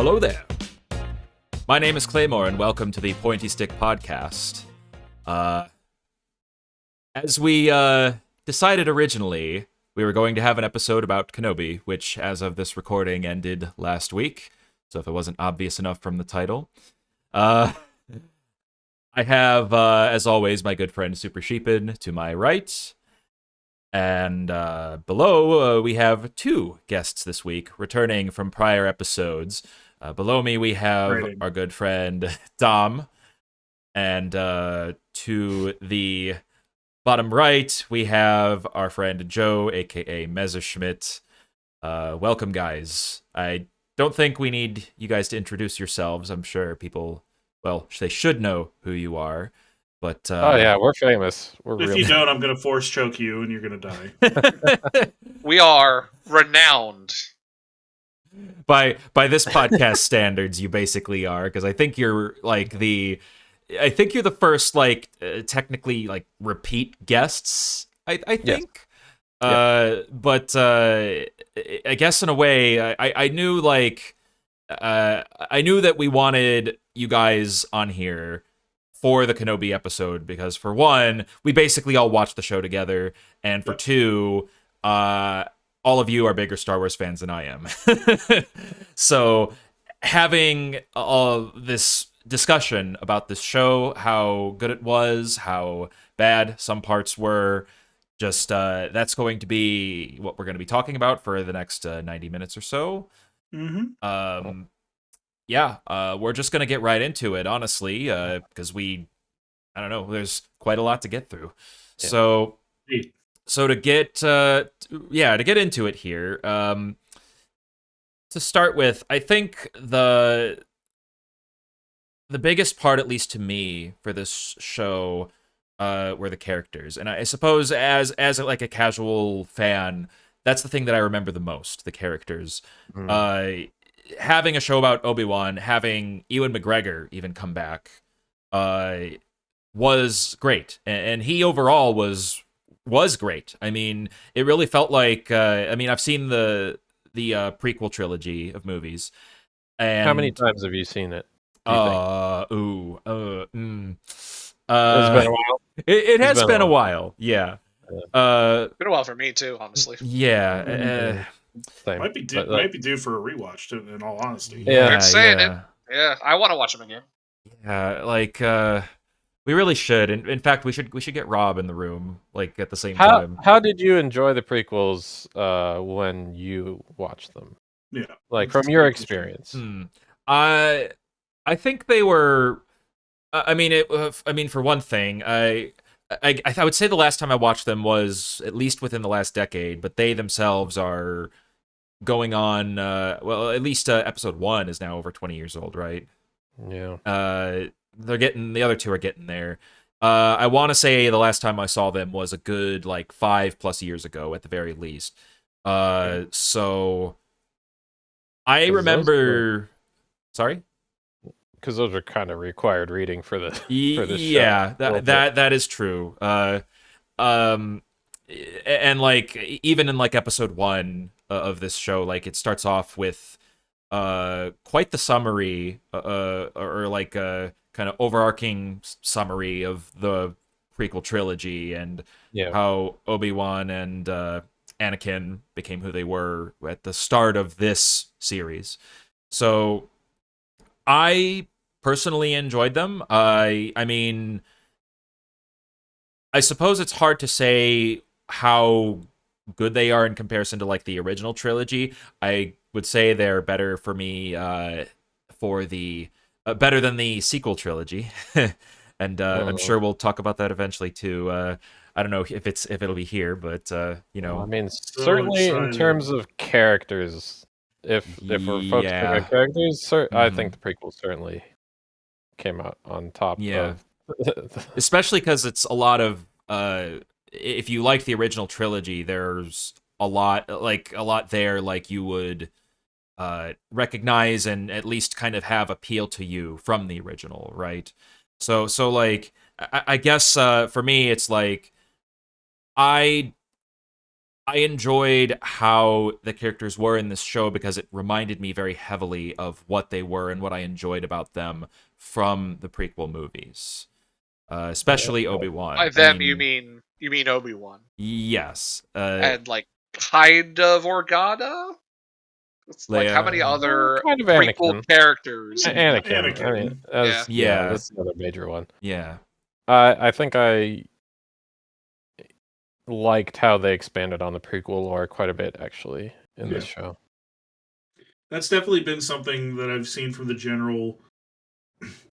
Hello there. My name is Cuhlaymore, and welcome to the Pointy Stick Podcast. As we decided originally, we were going to have an episode about Kenobi, which, as of this recording, ended last week. So if it wasn't obvious enough from the title. I have, as always, my good friend SuperSheepin to my right. And below, we have two guests this week, returning from prior episodes. Below me, we have our good friend Dom. And to the bottom right, we have our friend Joe, a.k.a. Mezzerschmidt. Welcome, guys. I don't think we need you guys to introduce yourselves. I'm sure people, well, they should know who you are. But oh yeah, we're famous. If you don't, I'm going to force choke you and you're going to die. We are renowned. By this podcast standards, you basically are, because I think you're the first technically repeat guests. I think. Yes. But I guess in a way, I knew I knew that we wanted you guys on here for the Kenobi episode, because for one, we basically all watched the show together, and for two, all of you are bigger Star Wars fans than I am. So having all this discussion about this show, how good it was, how bad some parts were, just that's going to be what we're going to be talking about for the next 90 minutes or so. Mm-hmm. We're just going to get right into it, honestly, because I don't know, there's quite a lot to get through. Yeah. So to get into it here, to start with, I think the biggest part, at least to me, for this show were the characters. And I suppose as a casual fan, that's the thing that I remember the most, the characters. Having a show about Obi-Wan, having Ewan McGregor even come back, was great. And he overall was great. I mean, it really felt like, I've seen the prequel trilogy of movies. And how many times have you seen it? It's been a while. It has been a while. Yeah. Been a while for me too, honestly. Yeah. Might be due for a rewatch, in all honesty. Yeah. They're saying it. Yeah, I want to watch them again. Yeah, we really should. In fact, we should get Rob in the room, at the same time. How did you enjoy the prequels when you watched them? Yeah. From your experience. I think they were. For one thing, I would say the last time I watched them was at least within the last decade, but they themselves are going on. At least episode 1 is now over 20 years old, right? Yeah. The other two are getting there. I want to say the last time I saw them was a good 5+ years ago at the very least. So I remember. Sorry. Because those are kind of required reading for this show. That is true. And even in episode 1 of this show, it starts off with quite the summary, or a kind of overarching summary of the prequel trilogy and how Obi-Wan and Anakin became who they were at the start of this series. So I personally enjoyed them. I suppose it's hard to say how good they are in comparison to the original trilogy. I would say they're better for me for the better than the sequel trilogy. And I'm sure we'll talk about that eventually too. I don't know if it'll be here, but certainly in terms of characters, if we're focusing on characters, I think the prequels certainly came out on top. Especially because it's a lot of if you like the original trilogy, there's a lot there you would recognize and at least kind of have appeal to you from the original, right? So I guess for me it's I I enjoyed how the characters were in this show because it reminded me very heavily of what they were and what I enjoyed about them from the prequel movies, especially Obi-Wan. By them, you mean Obi-Wan? Yes. And like kind of Organa. It's like how many other kind of prequel Anakin. characters? Anakin. I mean, that's the other major one. Yeah. I think I liked how they expanded on the prequel lore quite a bit, actually, in this show. That's definitely been something that I've seen from the general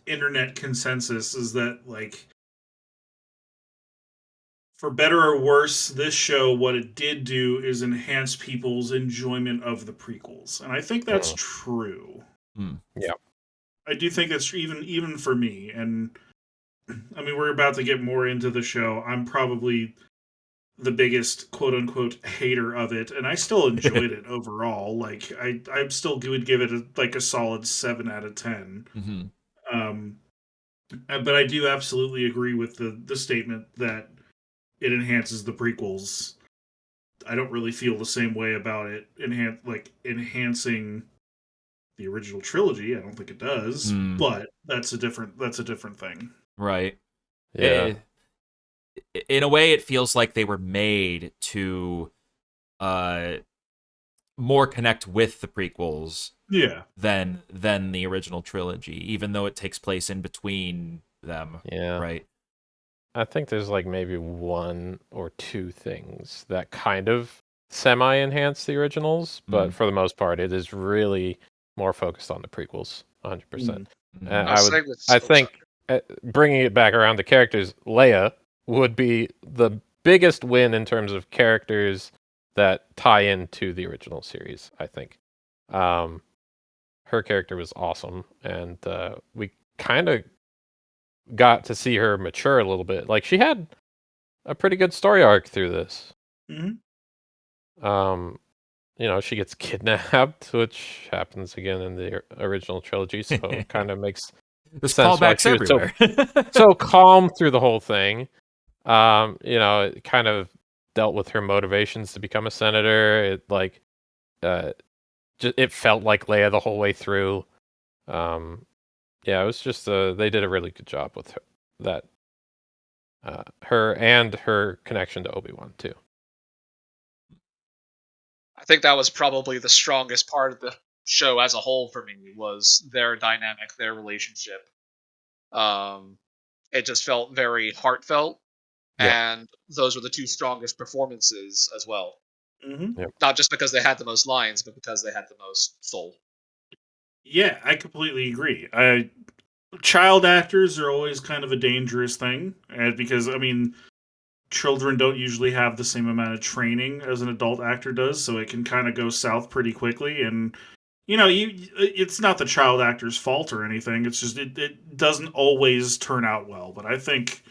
internet consensus, is that, like, for better or worse, this show, what it did do is enhance people's enjoyment of the prequels. And I think that's true. Yeah. I do think that's even for me. And, I mean, we're about to get more into the show. I'm probably the biggest quote-unquote hater of it, and I still enjoyed it overall. Like, I still would give it a solid 7 out of 10. Mm-hmm. But I do absolutely agree with the statement that it enhances the prequels. I don't really feel the same way about it enhancing the original trilogy. I don't think it does, but that's a different thing. Right. Yeah. In a way, it feels like they were made to more connect with the prequels than the original trilogy, even though it takes place in between them. Yeah. Right. I think there's like maybe one or two things that kind of semi-enhance the originals, but for the most part, it is really more focused on the prequels, 100%. I think bringing it back around to characters, Leia would be the biggest win in terms of characters that tie into the original series, I think. Her character was awesome, and we kind of got to see her mature a little bit. Like, she had a pretty good story arc through this. She gets kidnapped, which happens again in the original trilogy, so it kind of makes There's sense callbacks everywhere. so calm through the whole thing. It kind of dealt with her motivations to become a senator. It felt like Leia the whole way through. It was just they did a really good job with her and her connection to Obi-Wan too. I think that was probably the strongest part of the show as a whole for me, was their dynamic, their relationship. It just felt very heartfelt, and those were the two strongest performances as well. Not just because they had the most lines, but because they had the most soul. Yeah, I completely agree. Child actors are always kind of a dangerous thing, because, I mean, children don't usually have the same amount of training as an adult actor does, so it can kind of go south pretty quickly. And it's not the child actor's fault or anything. It's just it doesn't always turn out well. But I think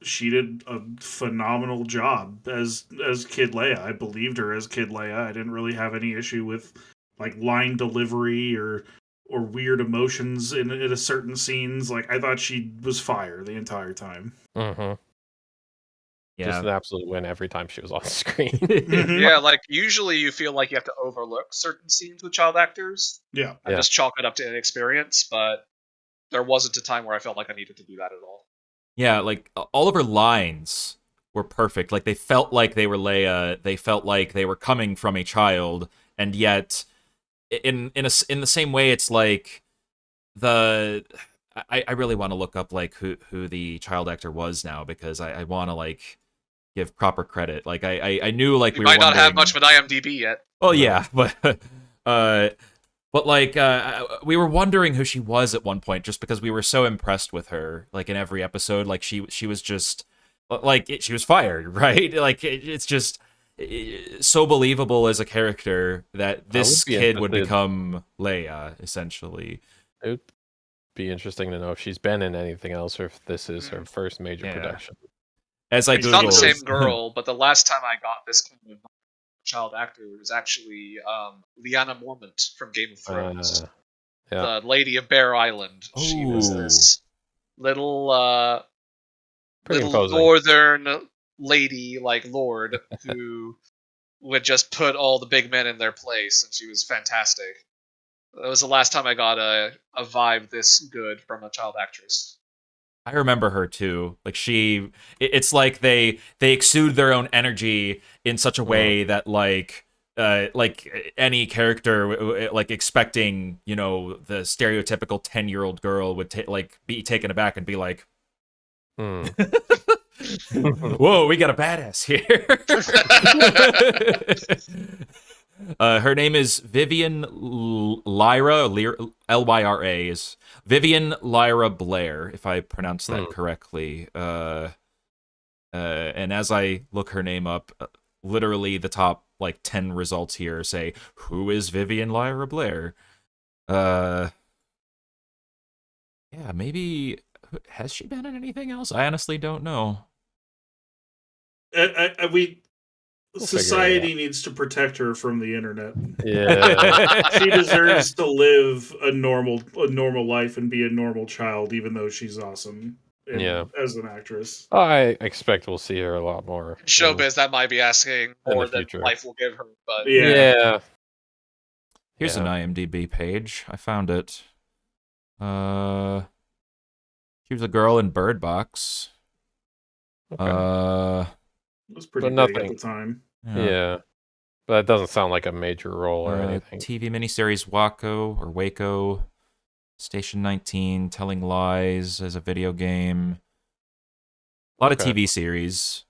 she did a phenomenal job as Kid Leia. I believed her as Kid Leia. I didn't really have any issue with like line delivery or weird emotions in a certain scenes. Like, I thought she was fire the entire time. Just an absolute win every time she was on screen. Yeah, like, usually you feel like you have to overlook certain scenes with child actors. Yeah. And just chalk it up to inexperience, but there wasn't a time where I felt like I needed to do that at all. Yeah, like, all of her lines were perfect. Like, they felt like they were Leia. They felt like they were coming from a child, and yet, in the same way, it's like I really want to look up like who the child actor was now, because I want to like give proper credit. Like, I knew, like, you we might were not have much of an IMDb yet. Well, yeah, but like, we were wondering who she was at one point, just because we were so impressed with her. Like, in every episode, like, she was just like, she was fired, right? Like, it's just so believable as a character that this kid would become Leia, essentially. It would be interesting to know if she's been in anything else, or if this is her first major production. As I It's not the same girl, but the last time I got this kind of child actor was actually Lyanna Mormont from Game of Thrones. The Lady of Bear Island. She was this little northern lady, like lord, who would just put all the big men in their place, and she was fantastic. That was the last time I got a vibe this good from a child actress. I remember her too. Like it's like they exude their own energy in such a way that like any character like expecting, you know, the stereotypical 10-year-old girl would be taken aback and be like, whoa, we got a badass here. Her name is Vivian Lyra, Lyra is Vivian Lyra Blair, if I pronounce that correctly. And as I look her name up, literally the top like 10 results here say, who is Vivian Lyra Blair? Yeah, maybe, has she been in anything else? I honestly don't know. Society needs to protect her from the internet. Yeah. She deserves to live a normal life and be a normal child, even though she's awesome. As an actress, I expect we'll see her a lot more. Showbiz, that might be asking more than life will give her, but yeah. Here's an IMDb page. I found it. She was a girl in Bird Box. it was pretty big at the time. Yeah. But it doesn't sound like a major role or anything. TV miniseries Waco, Station 19, Telling Lies as a video game. A lot of TV series.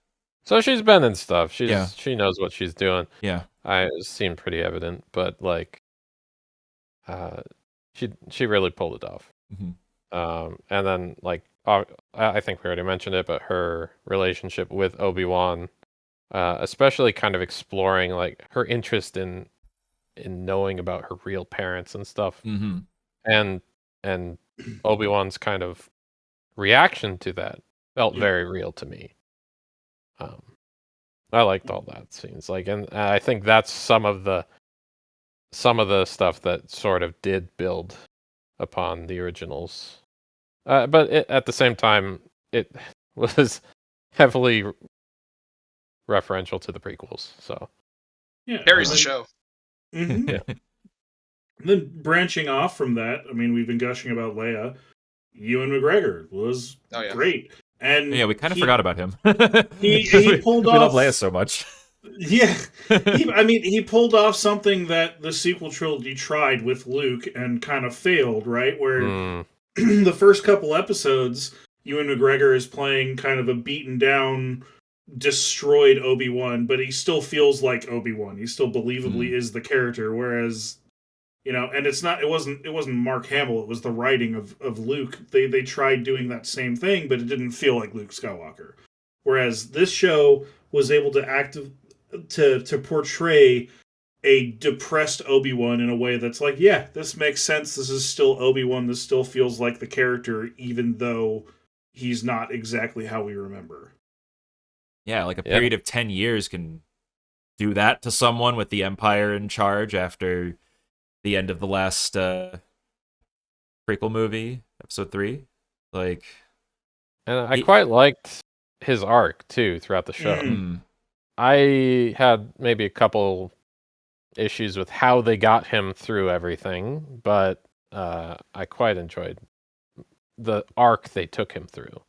So she's been in stuff. She knows what she's doing. Yeah. It seemed pretty evident, but like she really pulled it off. Mm-hmm. And then like I think we already mentioned it, but her relationship with Obi-Wan, especially kind of exploring like her interest in knowing about her real parents and stuff. Mm-hmm. And Obi-Wan's kind of reaction to that felt very real to me. I liked all that scenes, like, and I think that's some of the stuff that sort of did build upon the originals. But at the same time, it was heavily referential to the prequels. So carries the show. Mm-hmm. Yeah. Then branching off from that, I mean, we've been gushing about Leia. Ewan McGregor was great, and we kind of forgot about him. he pulled off. We love Leia so much. Yeah, he pulled off something that the sequel trilogy tried with Luke and kind of failed. Right, where the first couple episodes, Ewan McGregor is playing kind of a beaten down, destroyed Obi-Wan, but he still feels like Obi-Wan. He still believably is the character, whereas, you know, and it wasn't Mark Hamill, it was the writing of Luke. They tried doing that same thing, but it didn't feel like Luke Skywalker. Whereas this show was able to portray a depressed Obi-Wan in a way that's like, yeah, this makes sense. This is still Obi-Wan. This still feels like the character, even though he's not exactly how we remember. Yeah, like a period of 10 years can do that to someone with the Empire in charge after the end of the last prequel movie, episode 3. Like, and I quite liked his arc too throughout the show. I had maybe a couple issues with how they got him through everything, but I quite enjoyed the arc they took him through.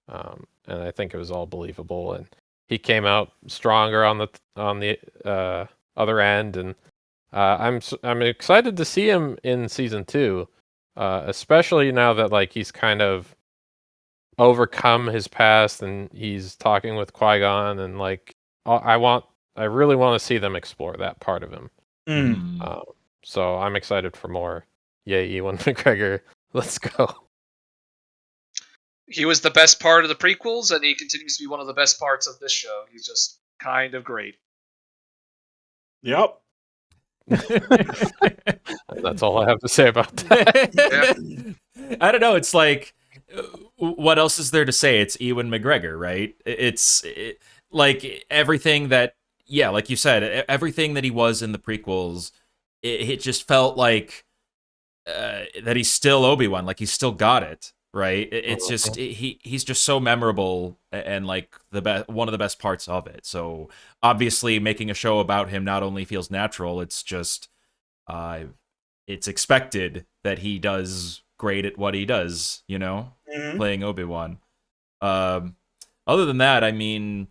And I think it was all believable, and he came out stronger on the other end, and I'm excited to see him in season 2, especially now that like he's kind of overcome his past and he's talking with Qui-Gon, and like I really want to see them explore that part of him. So I'm excited for more. Yay, Ewan McGregor, let's go. He was the best part of the prequels, and he continues to be one of the best parts of this show. He's just kind of great. Yep. That's all I have to say about that. I don't know. It's like, what else is there to say? It's Ewan McGregor, right? It's like everything that, like you said, everything that he was in the prequels, it just felt like that he's still Obi-Wan, like he's still got it. right? It's just he's just so memorable and like one of the best parts of it. So obviously, making a show about him not only feels natural, it's just it's expected that he does great at what he does. Playing Obi-Wan. Other than that, I mean,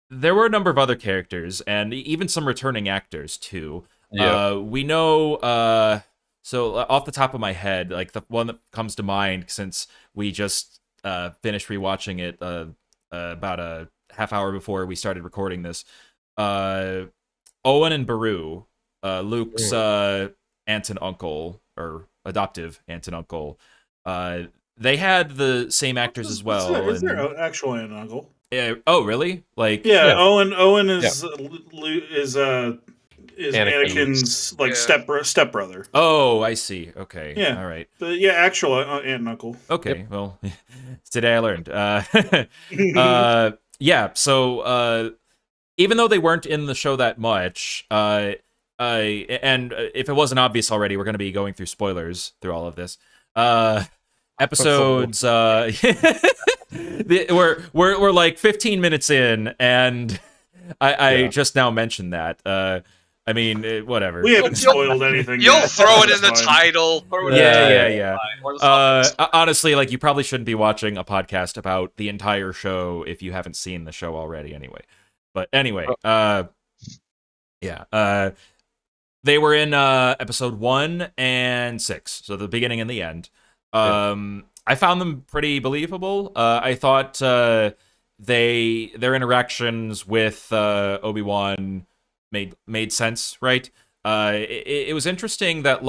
there were a number of other characters and even some returning actors too. Yeah. We know. So off the top of my head, like the one that comes to mind, since we just finished rewatching it about a half hour before we started recording this, Owen and Beru, Luke's aunt and uncle, or adoptive aunt and uncle, they had the same actors as well. Is there actual aunt and uncle? Yeah. Oh, really? Like, yeah. Owen is Anakin's like stepbrother. Oh, I see. Okay. Yeah. All right. But yeah, actual aunt and uncle. Okay. Well, today I learned. Yeah. So even though they weren't in the show that much, and if it wasn't obvious already, we're going to be going through spoilers through all of this. Episodes. We're like 15 minutes in, and I just now mentioned that. I mean, whatever. We haven't spoiled anything. You'll throw it in the title. Yeah. Honestly, like, you probably shouldn't be watching a podcast about the entire show if you haven't seen the show already. Anyway, but anyway, they were in episode 1 and 6, so the beginning and the end. I found them pretty believable. I thought their interactions with Obi-Wan made sense, right? It was interesting that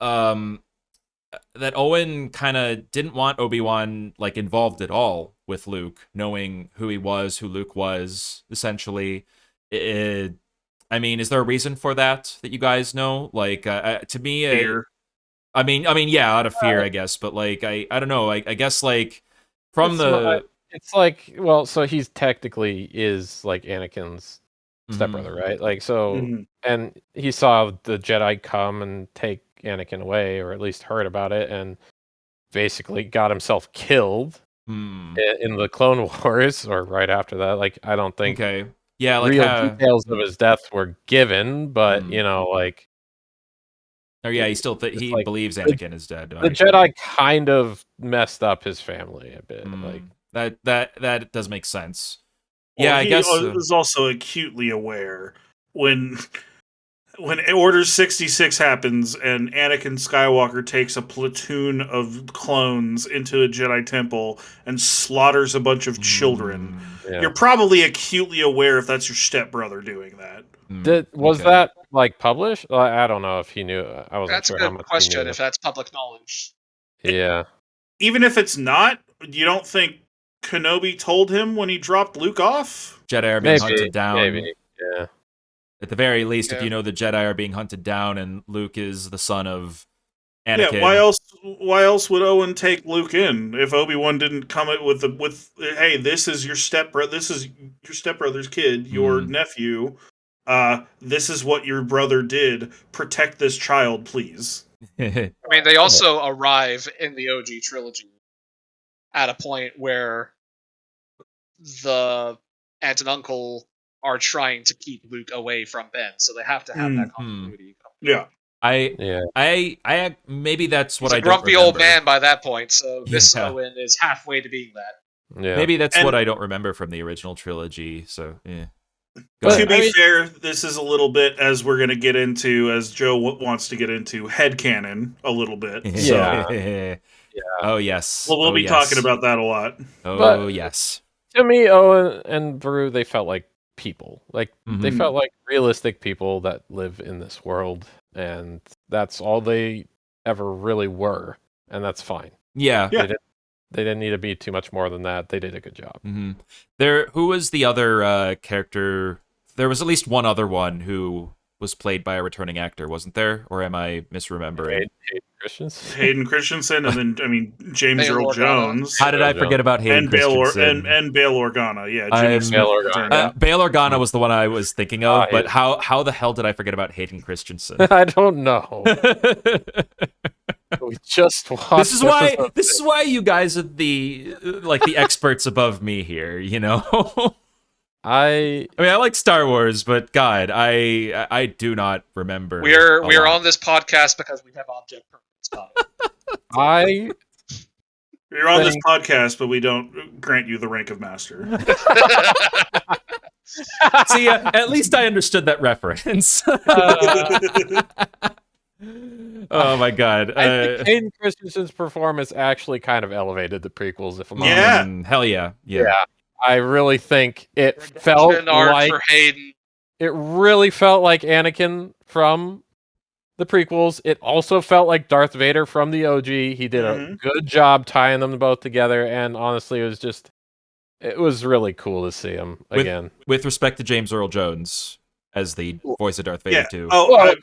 that Owen kind of didn't want Obi-Wan like involved at all with Luke, knowing who he was, who Luke was, essentially. I mean, is there a reason for that you guys know? Like, to me, fear. I mean, yeah, out of fear, I guess. But like, I don't know. I guess like it's like, well, so he's technically is like Anakin's stepbrother, right? Like, so, and he saw the Jedi come and take Anakin away, or at least heard about it, and basically got himself killed in the Clone Wars, or right after that. Like, I don't think like real details of his death were given, but like, he still he believes Anakin is dead. The Jedi kind of messed up his family a bit. Like that does make sense. Well, yeah, I guess he was also acutely aware when Order 66 happens and Anakin Skywalker takes a platoon of clones into a Jedi temple and slaughters a bunch of children. You're probably acutely aware if that's your stepbrother doing that. Was that like published? I don't know if he knew. I wasn't that's sure a how good much question. he knew. If that's public knowledge, Yeah. Even if it's not, you don't think Kenobi told him when he dropped Luke off? Jedi are being hunted down. Maybe, yeah. At the very least, if you know the Jedi are being hunted down and Luke is the son of Anakin. Yeah, why else would Owen take Luke in if Obi-Wan didn't come with hey, this is your stepbrother's kid, your nephew. This is what your brother did. Protect this child, please. I mean, they also arrive in the OG trilogy at a point where the aunt and uncle are trying to keep Luke away from Ben, so they have to have that continuity. Yeah. I maybe that's what He's I a grumpy don't old man by that point, so this Yeah. Owen is halfway to being that. Yeah. Maybe that's what I don't remember from the original trilogy. So yeah. To be fair, this is a little bit, as we're going to get into, as Joe wants to get into, headcanon a little bit. So. Yeah. Oh yes. We'll be talking about that a lot. Oh yes. To me, Owen and Beru, they felt like people. Like they felt like realistic people that live in this world, and that's all they ever really were, and that's fine. Yeah. They didn't need to be too much more than that. They did a good job. Who was the other character? There was at least one other one who was played by a returning actor, wasn't there? Or am I misremembering? Hayden Christensen, and then James Earl Jones. How did I forget about Hayden Christensen? And Bail Organa? Yeah, Bail Organa was the one I was thinking of, but how the hell did I forget about Hayden Christensen? I don't know. We just watched. This is why you guys are the experts above me here. You know. I mean, I like Star Wars, but God, I do not remember. We're on this podcast because we have object permanence. You're on this podcast, but we don't grant you the rank of master. See, at least I understood that reference. Oh my God! I think Hayden Christensen's performance actually kind of elevated the prequels. If I'm honest. Hell yeah. I really think it felt like for Hayden. It really felt like Anakin from the prequels. It also felt like Darth Vader from the OG. He did a good job tying them both together, and honestly, it was really cool to see him again. With respect to James Earl Jones as the voice of Darth Vader too. Oh, well,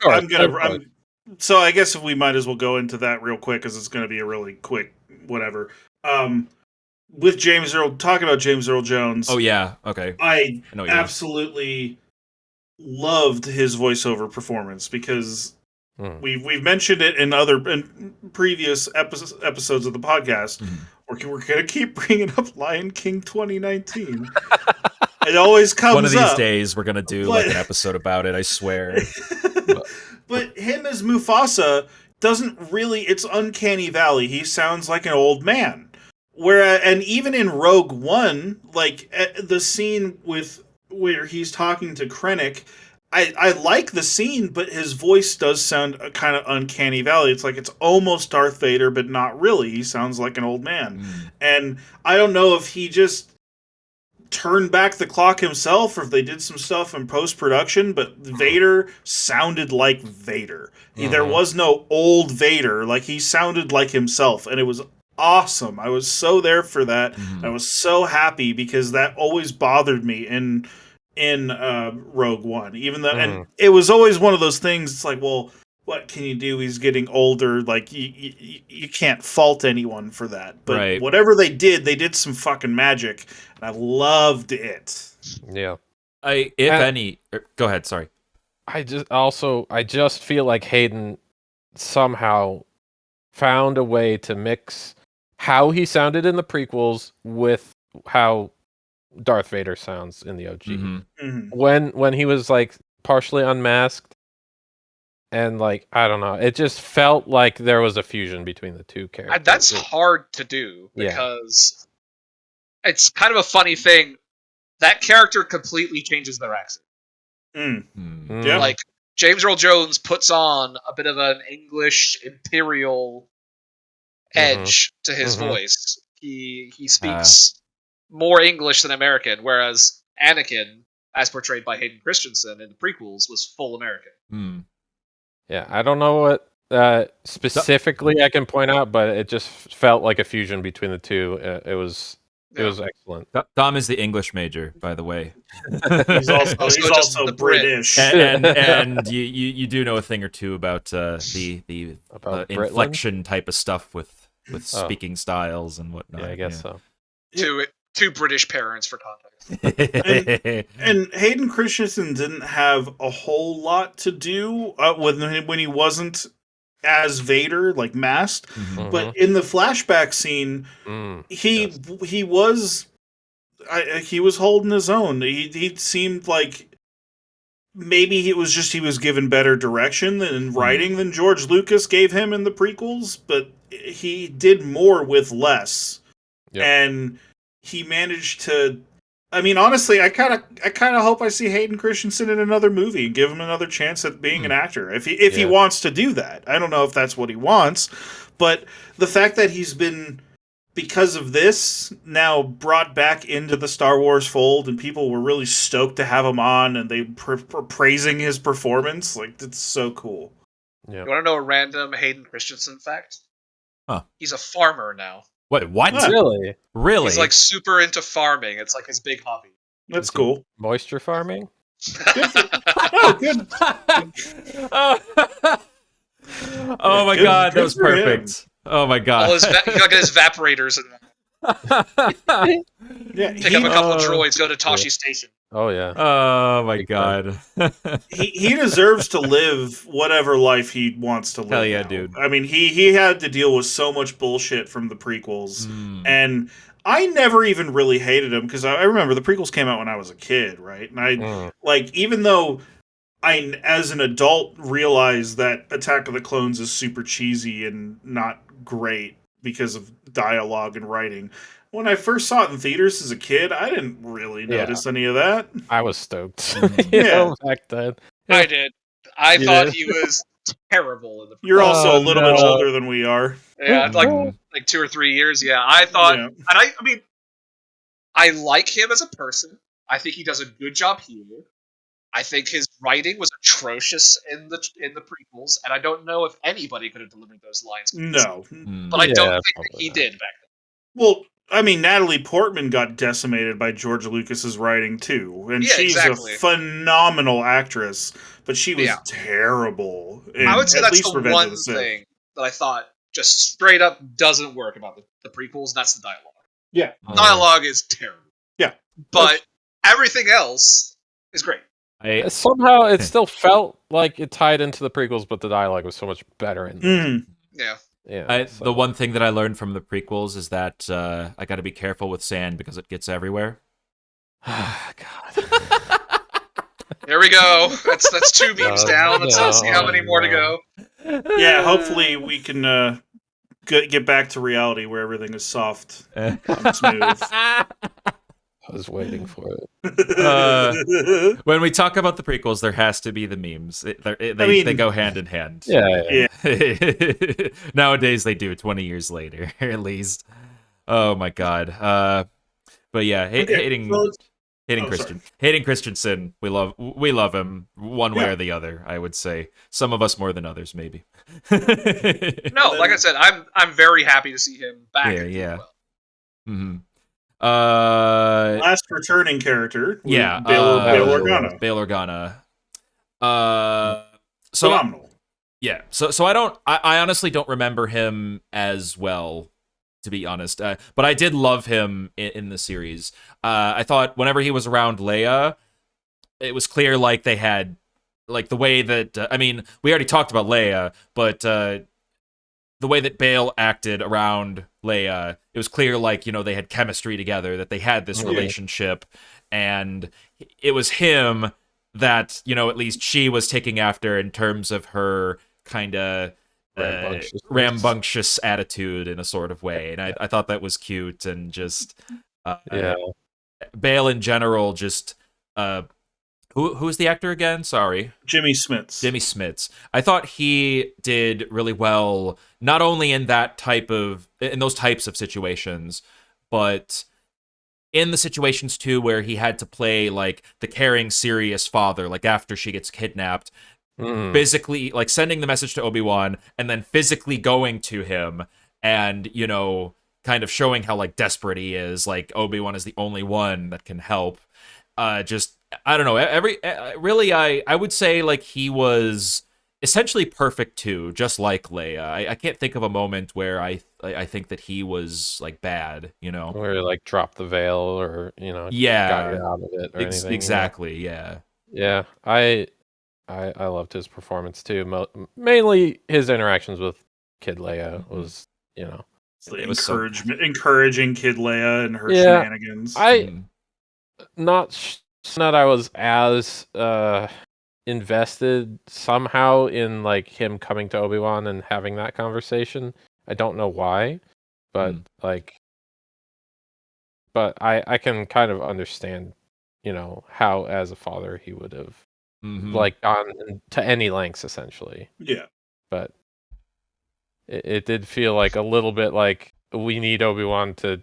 so I guess we might as well go into that real quick because it's going to be a really quick whatever. With talking about James Earl Jones. Oh yeah, okay. I absolutely loved his voiceover performance because we've mentioned it in previous episodes of the podcast. We're going to keep bringing up Lion King 2019. It always comes up. One of these days we're going to do an episode about it, I swear. But him as Mufasa doesn't really... It's uncanny valley. He sounds like an old man. And even in Rogue One, like the scene where he's talking to Krennic, I like the scene, but his voice does sound kind of uncanny valley. It's like it's almost Darth Vader, but not really. He sounds like an old man. And I don't know if he just turned back the clock himself or if they did some stuff in post-production, but Vader sounded like Vader. There was no old Vader. Like, he sounded like himself, and it was awesome. I was so there for that. I was so happy because that always bothered me in Rogue One, even though, and it was always one of those things. It's like, well, what can you do? He's getting older. Like you can't fault anyone for that. But whatever they did some fucking magic, and I loved it. Yeah. Go ahead. Sorry. I just feel like Hayden somehow found a way to mix how he sounded in the prequels with how Darth Vader sounds in the OG. When he was like partially unmasked, and like I don't know, it just felt like there was a fusion between the two characters. That's hard to do because it's kind of a funny thing. That character completely changes their accent. Yeah. Like James Earl Jones puts on a bit of an English imperial edge to his voice. He speaks more English than American, whereas Anakin, as portrayed by Hayden Christensen in the prequels, was full American. Yeah, I don't know what specifically I can point out, but it just felt like a fusion between the two. It was excellent. Dom is the English major, by the way. He's also British, and you do know a thing or two about the inflection type of stuff with speaking styles and whatnot. Yeah, I guess so. Two British parents for context. and Hayden Christensen didn't have a whole lot to do when he wasn't as Vader, like masked. But in the flashback scene, he was holding his own. He seemed like maybe it was just he was given better direction in writing than George Lucas gave him in the prequels, but he did more with less. And he managed to... I mean, honestly, I kind of hope I see Hayden Christensen in another movie and give him another chance at being an actor. If he wants to do that. I don't know if that's what he wants, but the fact that he's been, because of this, now brought back into the Star Wars fold and people were really stoked to have him on and they were praising his performance, like, it's so cool. Yeah. You want to know a random Hayden Christensen fact? Huh. He's a farmer now. What? Really? Really? He's like super into farming. It's like his big hobby. That's cool. Moisture farming? Good. Oh my god, that was perfect. Oh my god. He's got his evaporators and Yeah, pick up a couple of droids, go to Tashi Station. Oh yeah. Oh my Big fan. god. He deserves to live whatever life he wants to live. Hell yeah, now. dude. I mean, he had to deal with so much bullshit from the prequels, and I never even really hated him because I remember the prequels came out when I was a kid, right? And I like, even though I, as an adult, realized that Attack of the Clones is super cheesy and not great because of dialogue and writing. When I first saw it in theaters as a kid, I didn't really notice any of that. I was stoked. Yeah. Back then. I did. I You thought did? he was terrible in the. You're also a little bit no. older than we are. Yeah, like 2 or 3 years. Yeah, I thought, Yeah. and I mean, I like him as a person. I think he does a good job here. I think his writing was atrocious in the prequels, and I don't know if anybody could have delivered those lines. No. But I don't Yeah, think that he probably did back Well, I mean, Natalie Portman got decimated by George Lucas's writing too, and Yeah, she's exactly. a phenomenal actress, but she was Yeah. terrible. then. I would say at that's least the Revenge one of the Sith. thing that I thought just straight up doesn't work about the prequels. That's the dialogue. Yeah. Dialogue is terrible. Yeah. But everything else is great. Somehow it still felt like it tied into the prequels, but the dialogue was so much better in them. Yeah. Yeah. The one thing that I learned from the prequels is that I got to be careful with sand because it gets everywhere. God. There we go. That's 2 beams down. Let's see how many more to go. Yeah, hopefully we can get back to reality where everything is soft and smooth. I was waiting for it. When we talk about the prequels, there has to be the memes. They go hand in hand. Yeah. Nowadays they do. 20 years later, at least. Oh my god. But yeah, hating Christensen. We love him one way or the other. I would say some of us more than others, maybe. No, like I said, I'm very happy to see him back. Yeah. Well. Mm-hmm. Last returning character. Yeah, Bail Organa. Bail Organa. Phenomenal. Yeah. So I honestly don't remember him as well, to be honest. But I did love him in the series. I thought whenever he was around Leia, it was clear like they had like the way that I mean, we already talked about Leia, but the way that Bail acted around Leia, it was clear, like, you know, they had chemistry together, that they had this relationship, and it was him that, you know, at least she was taking after in terms of her kind of rambunctious attitude in a sort of way, and I thought that was cute, and just Bail in general, just who's the actor again? Sorry. Jimmy Smits. Jimmy Smits. I thought he did really well, not only in those types of situations, but in the situations too where he had to play like the caring, serious father, like after she gets kidnapped, physically like sending the message to Obi-Wan and then physically going to him and, you know, kind of showing how like desperate he is. Like Obi-Wan is the only one that can help. Just I don't know. I would say like he was essentially perfect too, just like Leia. I can't think of a moment where I think that he was like bad, you know, where he like dropped the veil or got you out of it or anything. Exactly. Yeah. Yeah. I loved his performance too. Mainly his interactions with Kid Leia was, you know, it was encouraging Kid Leia and her shenanigans. Not that I was as invested somehow in like him coming to Obi-Wan and having that conversation. I don't know why, but I can kind of understand, you know, how as a father he would have like gone to any lengths essentially. Yeah. But it did feel like a little bit like we need Obi-Wan to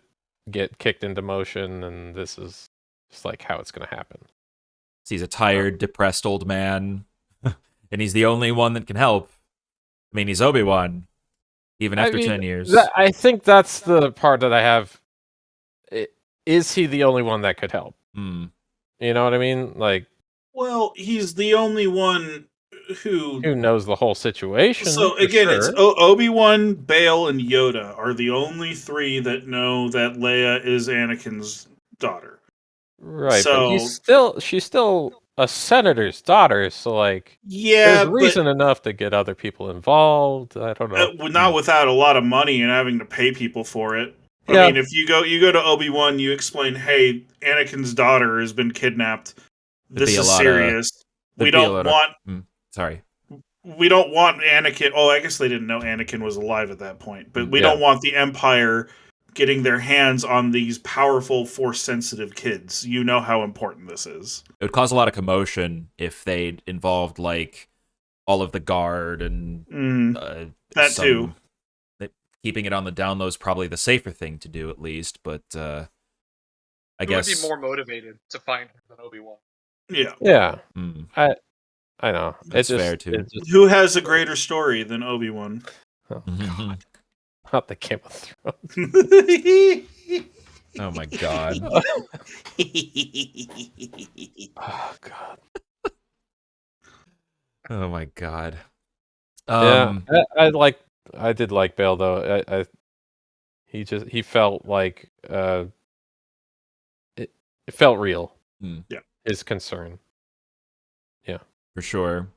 get kicked into motion, and this is just like how it's going to happen. He's a tired, depressed old man, and he's the only one that can help. I mean, he's Obi-Wan, even after 10 years. I think that's the part that I have. Is he the only one that could help? You know what I mean? Like, well, he's the only one who knows the whole situation. So again, it's Obi-Wan, Bail, and Yoda are the only three that know that Leia is Anakin's daughter. Right, So but she's still a senator's daughter, so like yeah, there's reason enough to get other people involved. I don't know. not without a lot of money and having to pay people for it. I Yeah. mean, if you go to Obi-Wan, you explain, "Hey, Anakin's daughter has been kidnapped. This is serious. We don't want sorry. we don't want Anakin." Oh, I guess they didn't know Anakin was alive at that point, but we don't want the Empire getting their hands on these powerful, force-sensitive kids. You know how important this is. It would cause a lot of commotion if they involved like all of the guard and that too. Keeping it on the down low is probably the safer thing to do, at least. But I guess would be more motivated to find him than Obi-Wan. Yeah. I know. That's fair too. Who has a greater story than Obi-Wan? Oh God. Not the Game of Thrones. Oh my God. Oh God. Oh my God. I did like Bale though. He felt like it felt real. Yeah. His concern. Yeah. For sure.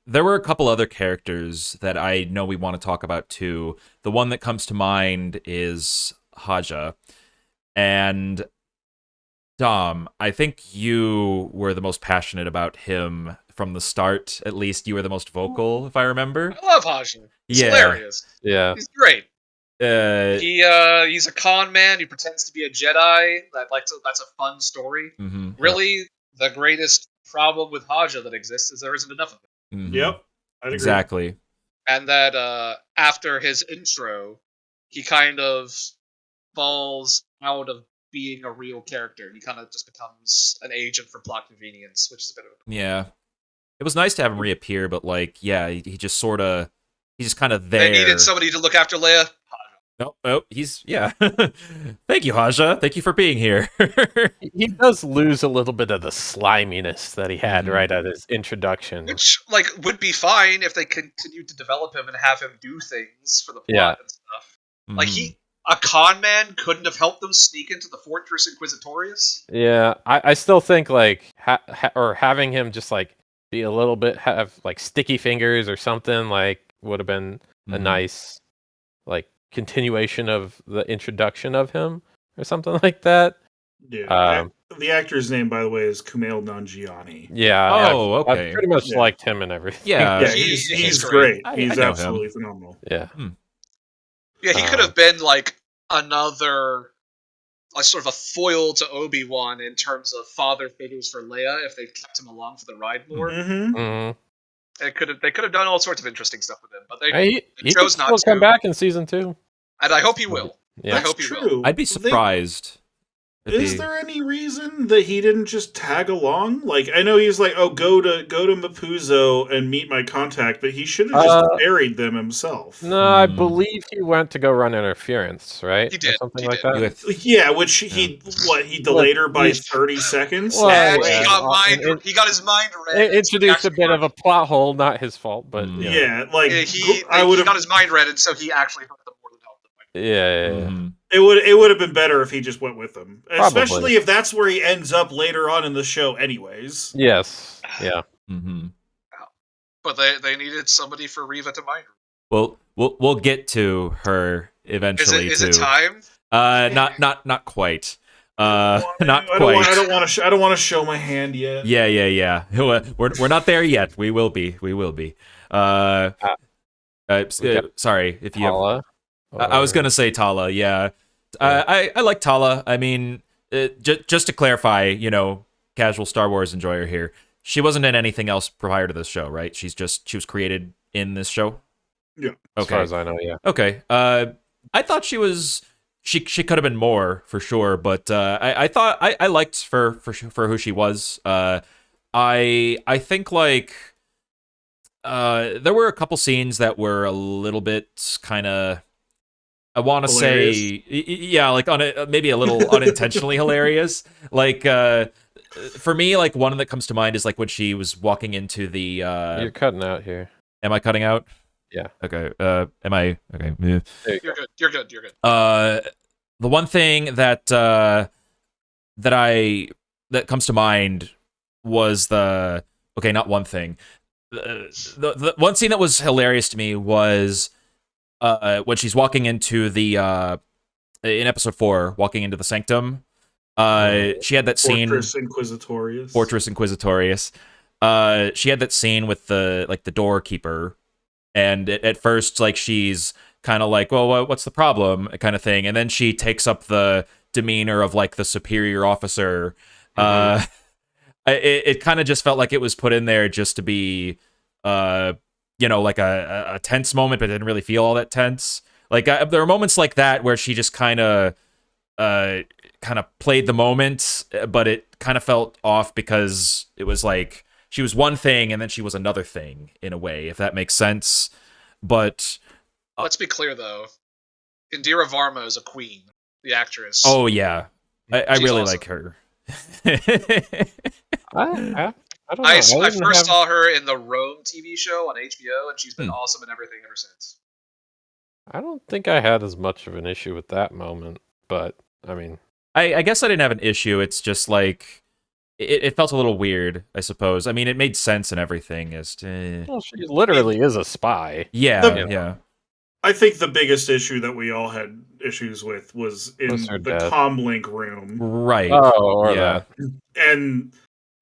There were a couple other characters that I know we want to talk about too. The one that comes to mind is Haja. And Dom, I think you were the most passionate about him from the start. At least you were the most vocal, if I remember. I love Haja. He's hilarious. Yeah. He's great. He's a con man. He pretends to be a Jedi. That's a fun story. Mm-hmm. Really, the greatest problem with Haja that exists is there isn't enough of it. Mm-hmm. Yep, I'd agree. Exactly. And that after his intro, he kind of falls out of being a real character. He kind of just becomes an agent for plot convenience, which is a bit of a... Yeah. It was nice to have him reappear, but like, yeah, he's just kind of there. They needed somebody to look after Leia. Oh, he's, yeah. Thank you, Haja. Thank you for being here. He does lose a little bit of the sliminess that he had right at his introduction. Which, like, would be fine if they continued to develop him and have him do things for the plot and stuff. Mm-hmm. Like, a con man couldn't have helped them sneak into the Fortress Inquisitorius? Yeah, I still think, like, or having him just, like, be a little bit, have, like, sticky fingers or something, like, would have been a nice, like, continuation of the introduction of him or something like that. Yeah. The actor's name, by the way, is Kumail Nanjiani. Yeah. Oh, okay. I pretty much liked him and everything. Yeah. He's great. He's absolutely phenomenal. Yeah. Yeah, he could have been like another, like sort of a foil to Obi-Wan in terms of father figures for Leia if they kept him along for the ride more. They could have done all sorts of interesting stuff with him, but they chose not to. Come back in season 2, and I hope he will. Yeah. I hope he will. I'd be surprised. Is there any reason that he didn't just tag along? Like, I know he's like, "Oh, go to Mapuzo and meet my contact," but he should have just buried them himself. No, I believe he went to go run interference, right? He did. Or something like that. Yeah, which he delayed her by 30 seconds. Well, he got his mind read. It introduced a bit of a plot hole, not his fault, but he got his mind read, and so he actually hurt them more than helped them. Yeah. It would have been better if he just went with them, especially if that's where he ends up later on in the show, anyways. Yes. Yeah. But they needed somebody for Reva to mind. Well, we'll get to her eventually. Is it time? Not quite. Not quite. I don't want to show my hand yet. Yeah. We're not there yet. We will be. Sorry if you. Tala, I was gonna say Tala. Yeah. I like Tala. I mean, just to clarify, casual Star Wars enjoyer here. She wasn't in anything else prior to this show, right? She was created in this show. Yeah. Okay. As far as I know, yeah. Okay. I thought she could have been more for sure, but I thought I liked for who she was. I think like there were a couple scenes that were a little bit kind of, I want to say, yeah, like maybe a little unintentionally hilarious. Like for me, like one that comes to mind is like when she was walking into the. You're cutting out here. Am I cutting out? Yeah. Okay. Am I? Okay. You're good. The one thing that that comes to mind was not one thing. The one scene that was hilarious to me was when she's walking into the in episode 4, walking into the sanctum. She had that scene. Fortress Inquisitorius. She had that scene with the doorkeeper, and at first, like, she's kind of like, well, what's the problem, kind of thing, and then she takes up the demeanor of like the superior officer. It kind of just felt like it was put in there just to be, like a tense moment, but it didn't really feel all that tense. Like there are moments like that where she just kind of played the moment, but it kind of felt off because it was like she was one thing and then she was another thing in a way, if that makes sense. But let's be clear though, Indira Varma is a queen, the actress. Oh yeah, I really awesome. Like her. I don't know. I first saw her in the Rome TV show on HBO, and she's been awesome in everything ever since. I don't think I had as much of an issue with that moment, but I mean, I guess I didn't have an issue. It's just like it felt a little weird, I suppose. I mean, it made sense and everything. Well, she literally is a spy. Yeah. I think the biggest issue that we all had issues with was in the comlink room. Right. Oh, yeah. And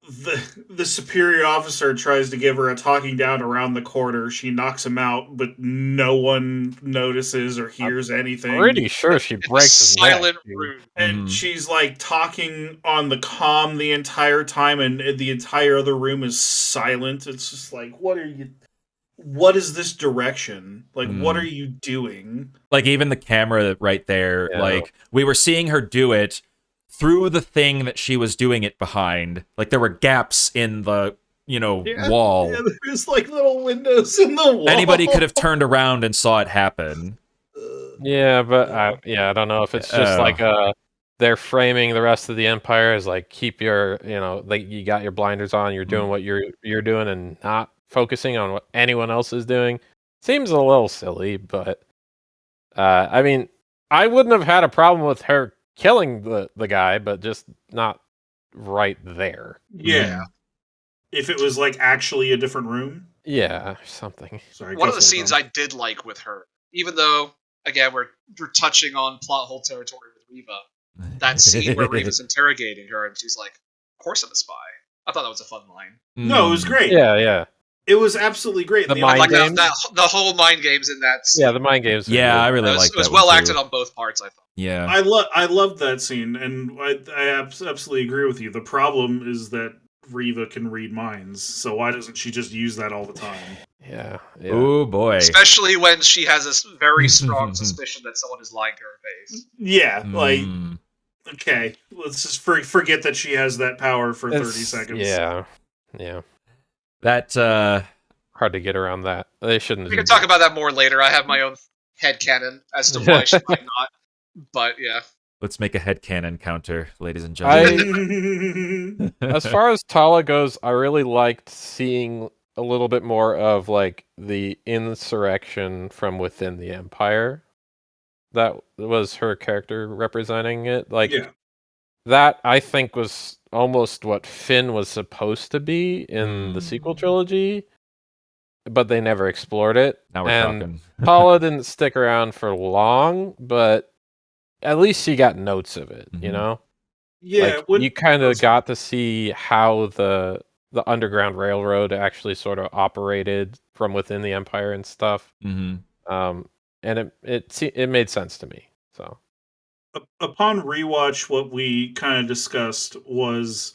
the superior officer tries to give her a talking down around the corner. She knocks him out, but no one notices or hears anything. I'm pretty sure she breaks his silent neck, room. And she's like talking on the comm the entire time, and the entire other room is silent. It's just like, what is this direction? Like, what are you doing? Like, even the camera right there, like, we were seeing her do it through the thing that she was doing it behind. Like, there were gaps in the, wall. Yeah, there's, like, little windows in the wall. Anybody could have turned around and saw it happen. Yeah, but I don't know if it's just like they're framing the rest of the Empire as, like, keep your, like, you got your blinders on, you're doing what you're doing and not focusing on what anyone else is doing. Seems a little silly, but I mean, I wouldn't have had a problem with her killing the guy, but just not right there. Yeah. If it was like actually a different room. Yeah, something. Sorry. One of the scenes I did like with her, even though again we're touching on plot hole territory with Reva, that scene where Reva's interrogating her and she's like, "Of course I'm a spy." I thought that was a fun line. No, it was great. Yeah. It was absolutely great. The mind games? The whole mind games in that scene. Yeah, the mind games. Yeah, I really liked that. It was well acted on both parts, I thought. Yeah. I loved that scene, and I absolutely agree with you. The problem is that Reva can read minds, so why doesn't she just use that all the time? Yeah. Oh, boy. Especially when she has this very strong suspicion that someone is lying to her face. Yeah, like, okay, let's just forget that she has that power for 30 seconds. Yeah. That, hard to get around that. They shouldn't. We can talk about that more later. I have my own headcanon as to why she might not. But, yeah. Let's make a headcanon counter, ladies and gentlemen. As far as Tala goes, I really liked seeing a little bit more of, like, the insurrection from within the Empire. That was her character representing it. Like, that, I think, was almost what Finn was supposed to be in the sequel trilogy, but they never explored it. Now we're talking. Paula didn't stick around for long, but at least she got notes of it, you know? Yeah. Like, you kind of got to see how the Underground Railroad actually sort of operated from within the Empire and stuff. And it made sense to me, so. Upon rewatch, what we kind of discussed was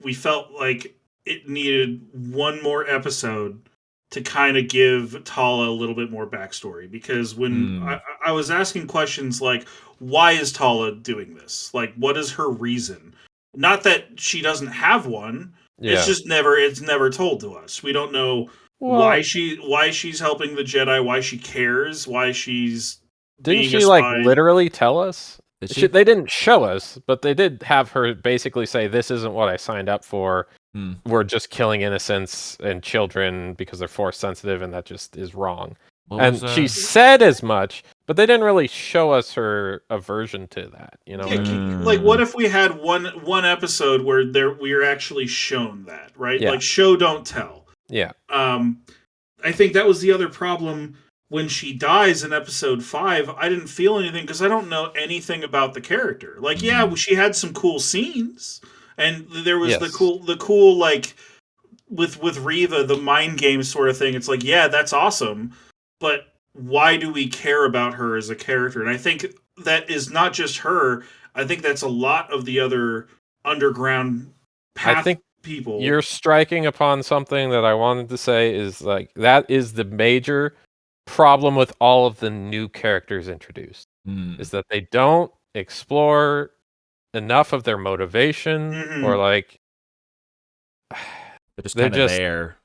we felt like it needed one more episode to kind of give Tala a little bit more backstory. Because when I was asking questions like, why is Tala doing this? Like, what is her reason? Not that she doesn't have one. Yeah. It's just never told to us. We don't know why she's helping the Jedi, why she cares, why she's Didn't she like literally tell us? They didn't show us, but they did have her basically say, "This isn't what I signed up for. We're just killing innocents and children because they're force sensitive, and that just is wrong." She said as much, But they didn't really show us her aversion to that, you know. Like, what if we had one episode where we are actually shown that, right? Yeah. Like, show don't tell. Yeah. I think that was the other problem when she dies in episode 5. I didn't feel anything because I don't know anything about the character. Like, yeah, she had some cool scenes, and there was the cool like with Reva, the mind game sort of thing. It's like, yeah, that's awesome, but why do we care about her as a character? And I think that is not just her. I think that's a lot of the other underground path people. You're striking upon something that I wanted to say is like that is the major problem with all of the new characters introduced is that they don't explore enough of their motivation or like they're just kind of there.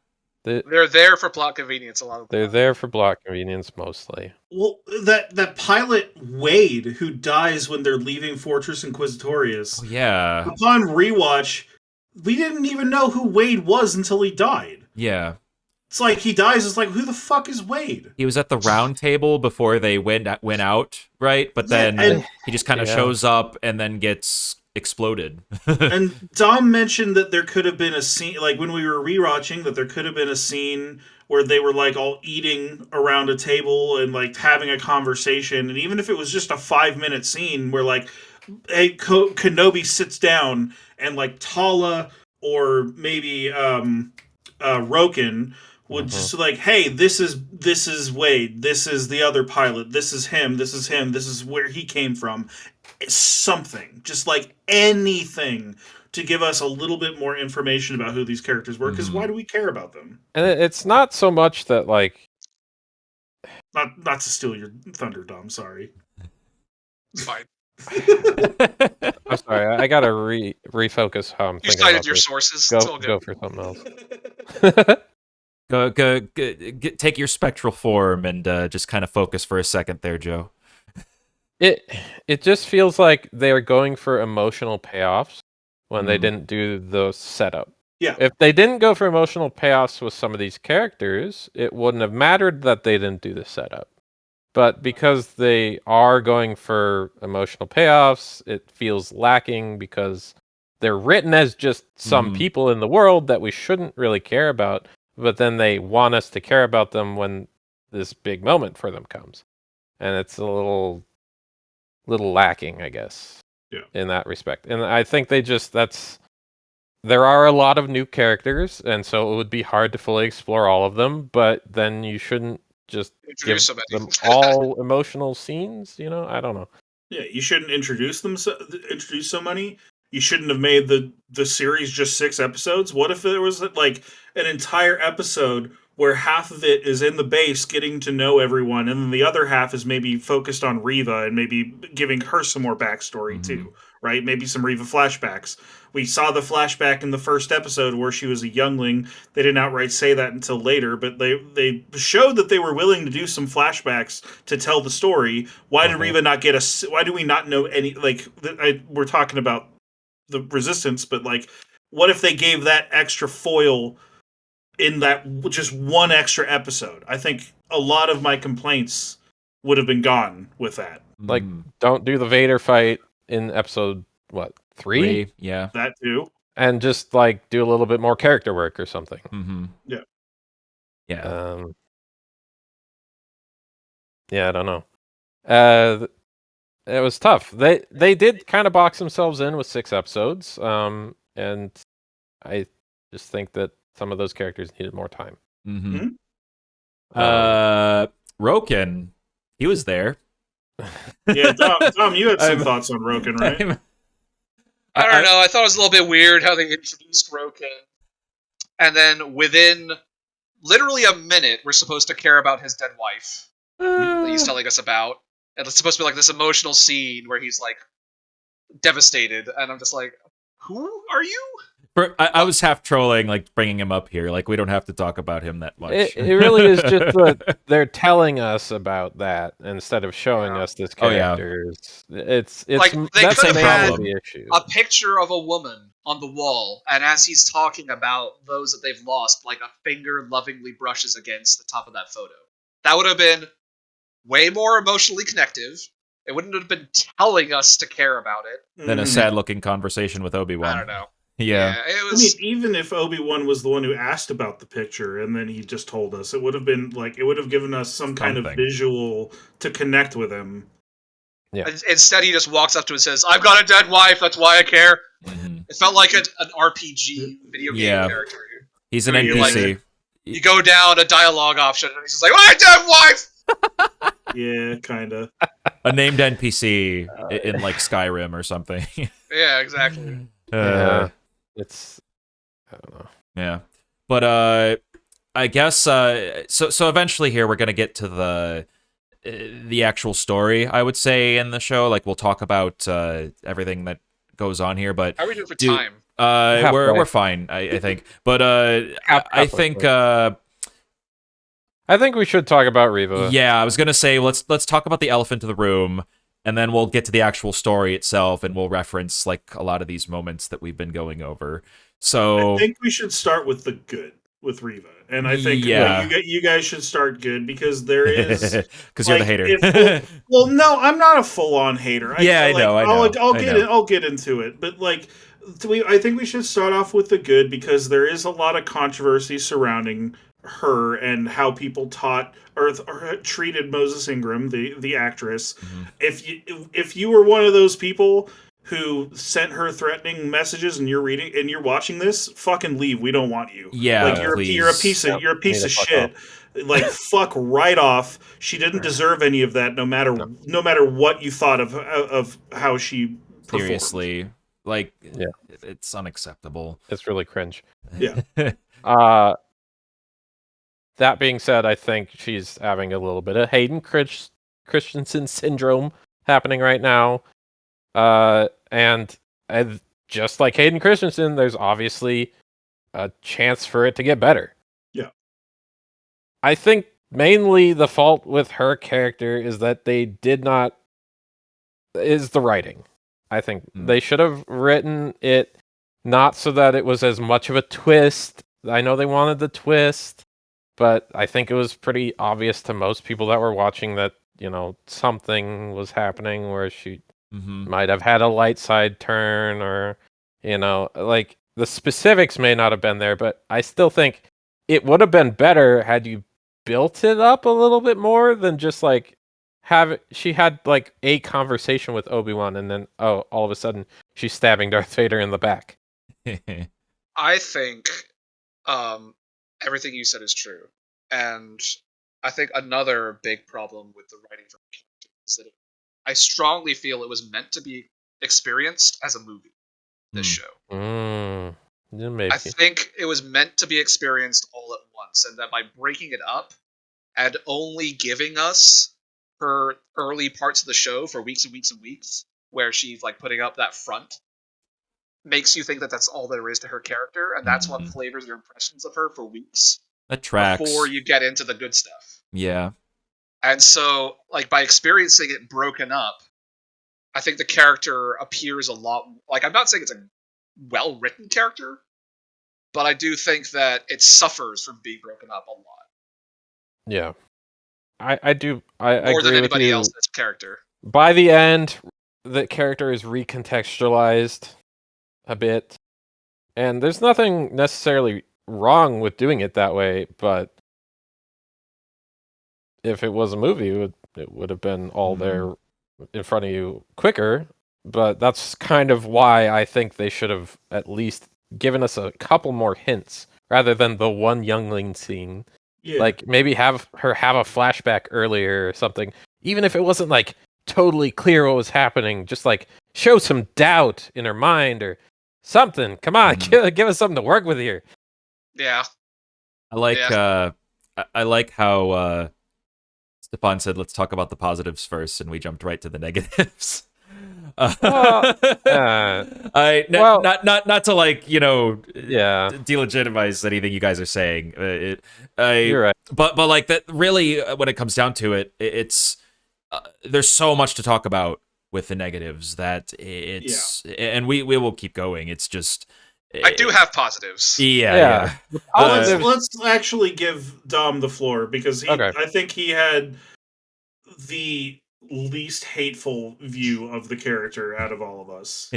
They're there for plot convenience. A lot of they're there for plot convenience mostly. Well, that pilot Wade who dies when they're leaving Fortress Inquisitorius. Oh, yeah. Upon rewatch, we didn't even know who Wade was until he died. Yeah. It's like he dies. It's like, who the fuck is Wade? He was at the round table before they went out, right? But then he just kind of shows up and then gets exploded. And Dom mentioned that there could have been a scene, like when we were rewatching, that there could have been a scene where they were like all eating around a table and like having a conversation. And even if it was just a 5-minute scene where like, hey, Kenobi sits down and like Tala or maybe Roken would just like, hey, this is Wade, this is the other pilot, this is him, this is where he came from. Something, just like anything to give us a little bit more information about who these characters were, because why do we care about them? And it's not so much that like not to steal your thunder, Dom, sorry. It's fine. I'm sorry, I gotta refocus how I'm thinking. You cited your sources. Go for something else. Go, take your spectral form and just kind of focus for a second there, Joe. It just feels like they are going for emotional payoffs when they didn't do the setup. Yeah. If they didn't go for emotional payoffs with some of these characters, it wouldn't have mattered that they didn't do the setup. But because they are going for emotional payoffs, it feels lacking because they're written as just some people in the world that we shouldn't really care about, but then they want us to care about them when this big moment for them comes. And it's a little lacking, I guess, in that respect. And I think there are a lot of new characters, and so it would be hard to fully explore all of them, but then you shouldn't just give them all emotional scenes, you know? I don't know. Yeah, you shouldn't introduce so many. You shouldn't have made the series just 6 episodes. What if there was like an entire episode where half of it is in the base getting to know everyone, and then the other half is maybe focused on Reva and maybe giving her some more backstory too, right? Maybe some Reva flashbacks. We saw the flashback in the first episode where she was a youngling. They didn't outright say that until later, but they showed that they were willing to do some flashbacks to tell the story. Why did Reva not get why do we not know any, like, we're talking about the Resistance, but like, what if they gave that extra foil in that just one extra episode? I think a lot of my complaints would have been gone with that. Like, don't do the Vader fight in episode, 3? Yeah. That too. And just, like, do a little bit more character work or something. Yeah. Yeah. Yeah, I don't know. It was tough. They did kind of box themselves in with 6 episodes, and I just think that some of those characters needed more time. Roken, he was there. Yeah, Dom, you had some thoughts on Roken, right? I don't know. I thought it was a little bit weird how they introduced Roken, and then within literally a minute, we're supposed to care about his dead wife that he's telling us about. And it's supposed to be like this emotional scene where he's like devastated, and I'm just like, who are you? I was half trolling, like bringing him up here. Like, we don't have to talk about him that much. It really is just that they're telling us about that instead of showing us this character. It's like they that's could have had the issue. A picture of a woman on the wall, and as he's talking about those that they've lost, like a finger lovingly brushes against the top of that photo. That would have been way more emotionally connective. It wouldn't have been telling us to care about it. Than a sad-looking conversation with Obi-Wan. I don't know. Yeah. It was. I mean, even if Obi-Wan was the one who asked about the picture and then he just told us, it would have been like, it would have given us some kind of visual to connect with him. Yeah. Instead, he just walks up to him and says, "I've got a dead wife, that's why I care." Mm-hmm. It felt like an RPG video game character. He's an NPC. You go down a dialogue option, and he's just like, "My dead wife!" Yeah, kind of. A named NPC in like Skyrim or something. Yeah, exactly. It's, I don't know. Yeah, but I guess so eventually here we're gonna get to the actual story, I would say, in the show. Like, we'll talk about everything that goes on here, but how are we doing for time? We're fine, I think. But I think we should talk about Reva. Yeah, I was gonna say let's talk about the elephant in the room, and then we'll get to the actual story itself, and we'll reference like a lot of these moments that we've been going over. So I think we should start with the good with Reva, and I think you guys should start good because there is because you're the hater. Well, no, I'm not a full-on hater. I know. I'll get into it, but like, I think we should start off with the good because there is a lot of controversy surrounding her and how people taught or treated Moses Ingram, the actress. Mm-hmm. If you were one of those people who sent her threatening messages and you're watching this, fucking leave. We don't want you. Yeah, like you're a piece of shit. Like, fuck right off. She didn't deserve any of that. No matter what you thought of how she performed. Seriously, like, it's unacceptable. It's really cringe. Yeah. That being said, I think she's having a little bit of Hayden Christensen syndrome happening right now. And just like Hayden Christensen, there's obviously a chance for it to get better. Yeah. I think mainly the fault with her character is that is the writing. I think they should have written it not so that it was as much of a twist. I know they wanted the twist, but I think it was pretty obvious to most people that were watching that, something was happening where she might have had a light side turn, or, like, the specifics may not have been there, but I still think it would have been better had you built it up a little bit more than just like she had like a conversation with Obi-Wan and then all of a sudden she's stabbing Darth Vader in the back. I think everything you said is true, and I think another big problem with the writing for the character is that I strongly feel it was meant to be experienced as a movie. This show. Maybe. I think it was meant to be experienced all at once, and that by breaking it up and only giving us her early parts of the show for weeks and weeks and weeks, where she's like putting up that front, makes you think that that's all there is to her character, and that's what flavors your impressions of her for weeks. That tracks. Before you get into the good stuff. Yeah. And so, like, by experiencing it broken up, I think the character appears a lot... Like, I'm not saying it's a well-written character, but I do think that it suffers from being broken up a lot. Yeah. I do. I More agree than anybody with you. else's character. By the end, the character is recontextualized a bit. And there's nothing necessarily wrong with doing it that way, but if it was a movie, it would have been all there in front of you quicker. But that's kind of why I think they should have at least given us a couple more hints rather than the one youngling scene. Yeah. Like, maybe have her have a flashback earlier or something. Even if it wasn't like totally clear what was happening, just like show some doubt in her mind or something. Come on, give us something to work with here. Yeah. I like how Stefan said, let's talk about the positives first, and we jumped right to the negatives. Not to like, delegitimize anything you guys are saying. You're right. But like that, really, when it comes down to it, it's there's so much to talk about with the negatives that and we will keep going. It's just. I do have positives. Yeah. Let's actually give Dom the floor because I think he had the least hateful view of the character out of all of us.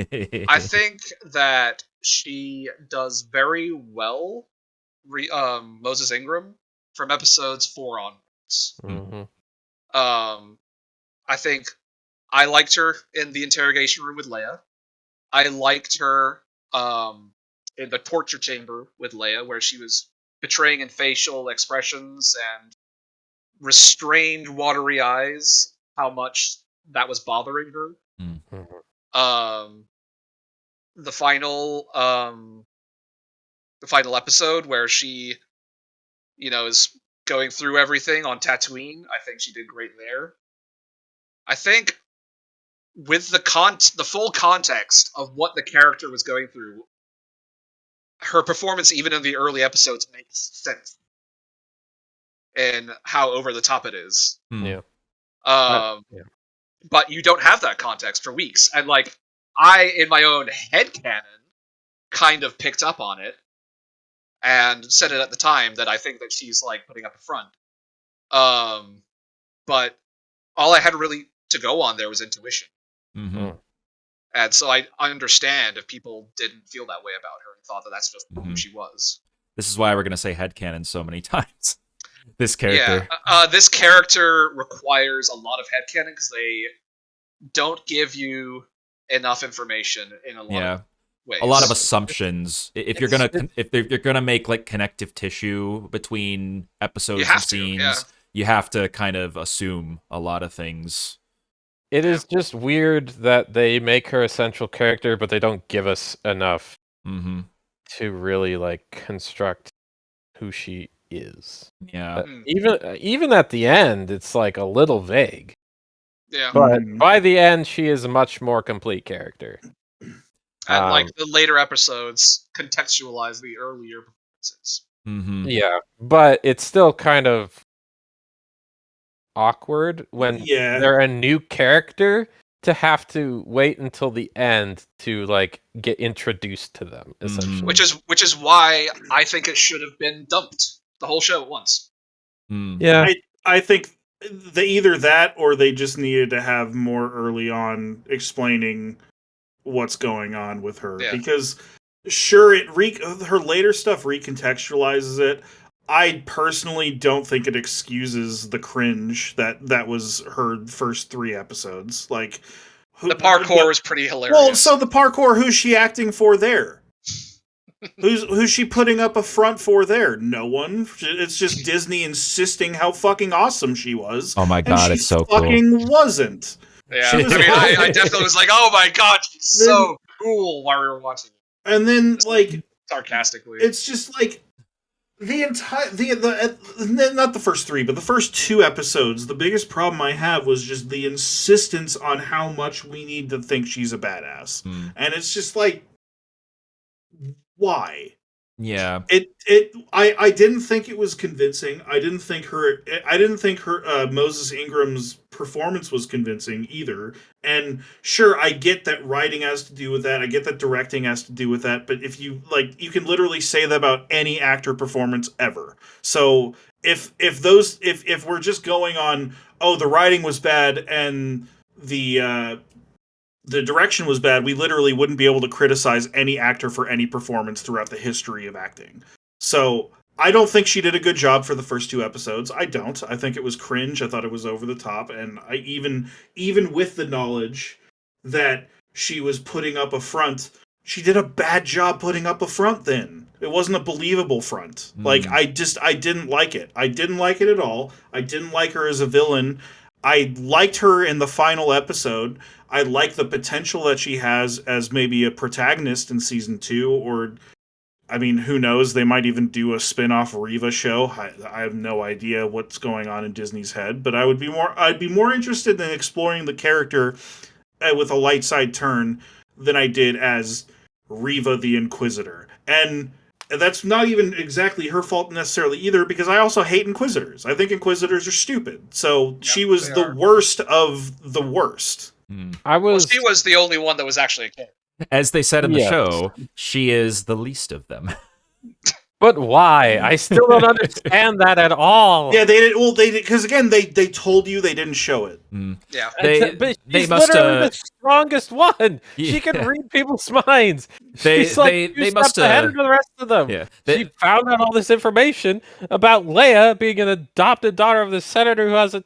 I think that she does very well, Moses Ingram, from episodes 4 onwards. I think I liked her in the interrogation room with Leia. I liked her in the torture chamber with Leia, where she was betraying in facial expressions and restrained watery eyes, how much that was bothering her. The final episode where she, is going through everything on Tatooine, I think she did great there. I think with the full context of what the character was going through, her performance, even in the early episodes, makes sense. And how over the top it is. Yeah. But you don't have that context for weeks. And, I, in my own headcanon, kind of picked up on it and said it at the time that I think that she's, putting up a front. But all I had really to go on there was intuition. And so I understand if people didn't feel that way about her and thought that that's just who she was. This is why we're going to say headcanon so many times. This character. Yeah, this character requires a lot of headcanon because they don't give you enough information in a lot of ways. A lot of assumptions. If you're gonna make connective tissue between episodes and scenes, you have to kind of assume a lot of things. It is just weird that they make her a central character, but they don't give us enough to really construct who she is. Yeah. Even at the end, it's a little vague. Yeah. But by the end, she is a much more complete character. And the later episodes contextualize the earlier performances. Yeah, but it's still kind of awkward when they're a new character to have to wait until the end to get introduced to them, essentially. Which is why I think it should have been dumped the whole show at once. Yeah, I think either that or they just needed to have more early on explaining what's going on with her, because sure, her later stuff recontextualizes it. I personally don't think it excuses the cringe that was her first 3 episodes. The parkour was pretty hilarious. Well, so the parkour, who's she acting for there? Who's she putting up a front for there? No one. It's just Disney insisting how fucking awesome she was. Oh my god, it's so cool. Fucking wasn't. Yeah, I definitely was like, oh my god, she's so cool while we were watching it. And then, sarcastically, it's just the entire not the first 3, but the first 2 episodes. The biggest problem I have was just the insistence on how much we need to think she's a badass, and it's just why? Yeah. I didn't think it was convincing. I didn't think her Moses Ingram's performance was convincing either. And sure, I get that writing has to do with that. I get that directing has to do with that. But if you you can literally say that about any actor performance ever. So if we're just going on, the writing was bad and the direction was bad, we literally wouldn't be able to criticize any actor for any performance throughout the history of acting. So I don't think she did a good job for the first 2 episodes. I don't. I think it was cringe. I thought it was over the top. And I even with the knowledge that she was putting up a front, she did a bad job putting up a front then. It wasn't a believable front. I didn't like it. I didn't like it at all. I didn't like her as a villain. I liked her in the final episode. I like the potential that she has as maybe a protagonist in season 2, or, I mean, who knows? They might even do a spin-off Reva show. I have no idea what's going on in Disney's head, but I'd be more interested in exploring the character with a light side turn than I did as Reva the Inquisitor. And that's not even exactly her fault necessarily either, because I also hate Inquisitors. I think Inquisitors are stupid. So she was the worst of the worst. She was the only one that was actually a kid. As they said in the show, she is the least of them. But why? I still don't understand that at all. Yeah, they did. Well, they did because again, they told you they didn't show it. Yeah. But she's literally the strongest one. Yeah. She can read people's minds. They- She's like they- two they steps must, ahead of the rest of them. Yeah, She found out all this information about Leia being an adopted daughter of the senator who has a.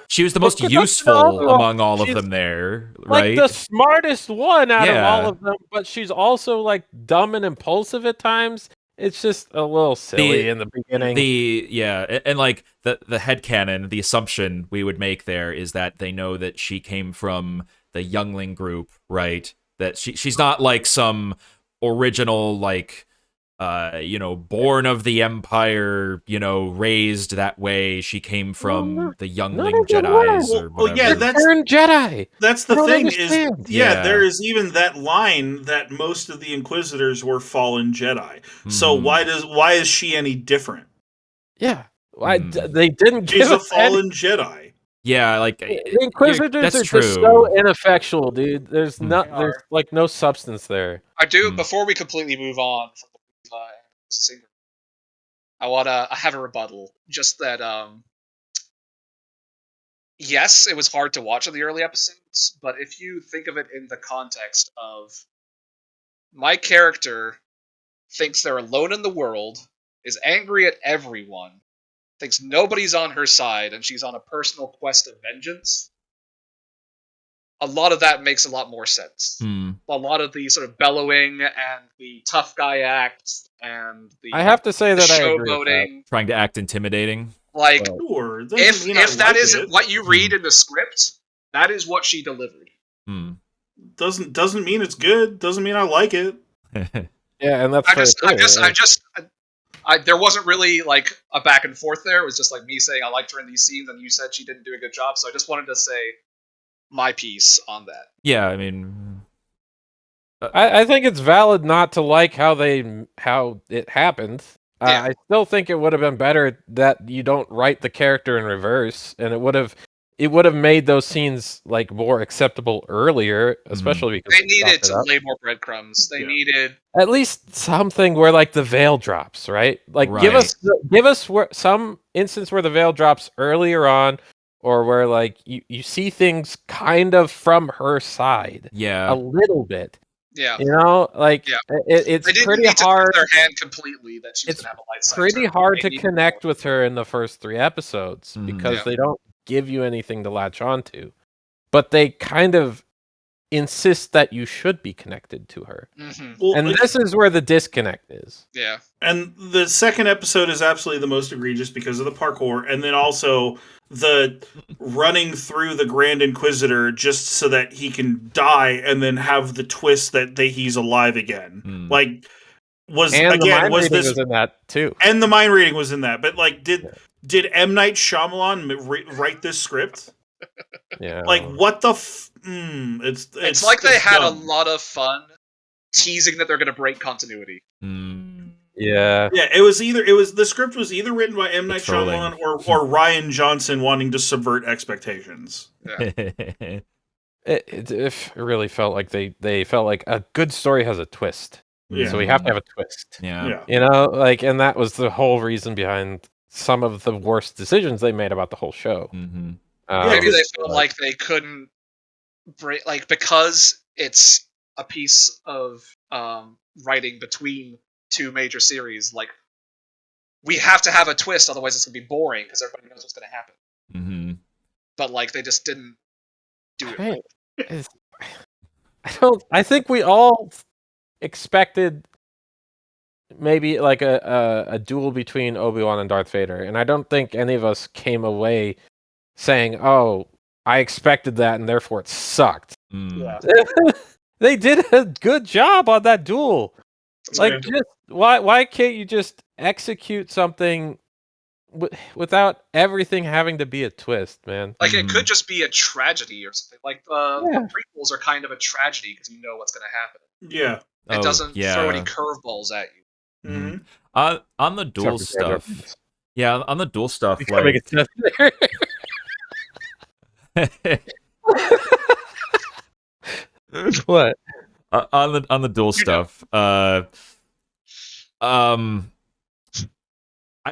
she was the most Look at useful them. among all of She's them there, like right? the smartest one out of Yeah. all of them, but she's also like dumb and impulsive at times. It's just a little silly in the beginning. And like the headcanon, the assumption we would make there is that they know that she came from the youngling group, right? That she's not like some original like born of the Empire, raised that way. She came from the youngling Jedis or whatever. Well, yeah, that's Jedi. That's the I don't thing understand. is, yeah, Yeah. there is even that line that most of the Inquisitors were fallen Jedi. So Mhm. why is she any different? Yeah. Hmm. They didn't She's give a us any- fallen Jedi. Yeah, like The Inquisitors that's are true. just so ineffectual, dude. There's Hmm. there's like no substance there. I do. Hmm. Before we completely move on from I have a rebuttal. Just that, yes, it was hard to watch in the early episodes, but if you think of it in the context of my character thinks they're alone in the world, is angry at everyone, thinks nobody's on her side, and she's on a personal quest of vengeance, a lot of that makes a lot more sense. Hmm. A lot of the sort of bellowing and the tough guy act and the I have to say that I agree with that. showboating, Trying to act intimidating. like Sure, doesn't if mean I that like isn't it. what you read in the script, that is what she delivered. Hmm. Doesn't mean it's good. Doesn't mean I like it. Yeah, and that's There wasn't really like a back and forth there. It was just like me saying I liked her in these scenes, and you said she didn't do a good job. So I just wanted to say my piece on that. Yeah, I mean, I think it's valid not to like how it happened. Yeah. I still think it would have been better that you don't write the character in reverse, and it would have made those scenes like more acceptable earlier, especially because They needed chopped it to up. lay more breadcrumbs. They needed At least something where like the veil drops, right? Like give us some instance where the veil drops earlier on, or where like you see things kind of from her side yeah. a little bit. Yeah. Like it's They didn't pretty need to hard. take their hand completely that she was It's going to have a light side pretty turn. hard They to needed connect more. with her in the first 3 episodes Mhm. because Yeah. they don't give you anything to latch onto, but they kind of insist that you should be connected to her. Mhm. Well, And this is where the disconnect is. Yeah. and the second episode is absolutely the most egregious because of the parkour, and then also the running through the Grand Inquisitor just so that he can die and then have the twist that he's alive again. Hmm. Like, And the mind reading was in that too. and the mind reading was in that. But like, did M. Night Shyamalan write this script? Yeah. Like, what the? It's like they had dumb. a lot of fun teasing that they're going to break continuity. Hmm. Yeah. Yeah, the script was either written by M. Night Trolling. Shyamalan or Ryan Johnson wanting to subvert expectations. Yeah. It really felt like they felt like a good story has a twist. Yeah. So we have to have a twist. Yeah. Yeah. And that was the whole reason behind some of the worst decisions they made about the whole show. Mm-hmm. Maybe they felt like they couldn't break, like, because it's a piece of writing between 2 major series. Like, we have to have a twist, otherwise it's gonna be boring because everybody knows what's gonna happen. Mm-hmm. But like, they just didn't do it. I think we all expected maybe like a duel between Obi-Wan and Darth Vader, and I don't think any of us came away saying, "Oh, I expected that, and therefore it sucked." Mm. They did a good job on that duel. Like, just why can't you just execute something without everything having to be a twist, man? Like, it could just be a tragedy or something. Like, the Yeah. prequels are kind of a tragedy because you know what's going to happen. Yeah. It doesn't throw any curveballs at you. Mm-hmm. On the dual Except for stuff. Yeah, on the dual stuff. Becoming a test there. What? On the dual stuff. I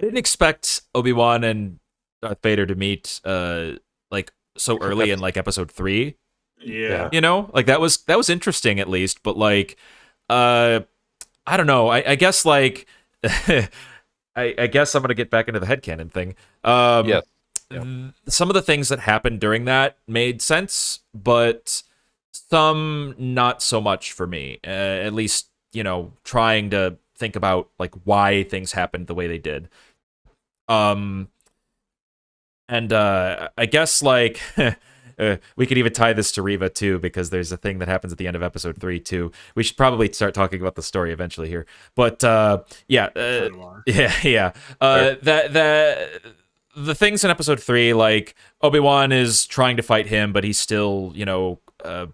didn't expect Obi-Wan and Darth Vader to meet like so early in like episode 3. Yeah. You know, like that was interesting at least, but like I don't know. I guess like I guess I'm gonna get back into the headcanon thing. Yes. Some of the things that happened during that made sense, but some not so much for me. At least, you know, trying to think about like why things happened the way they did. And I guess like we could even tie this to Reva too, because there's a thing that happens at the end of episode 3 too. We should probably start talking about the story eventually here, but yeah, yeah. The things in episode 3, like Obi-Wan is trying to fight him, but he's still, you know, a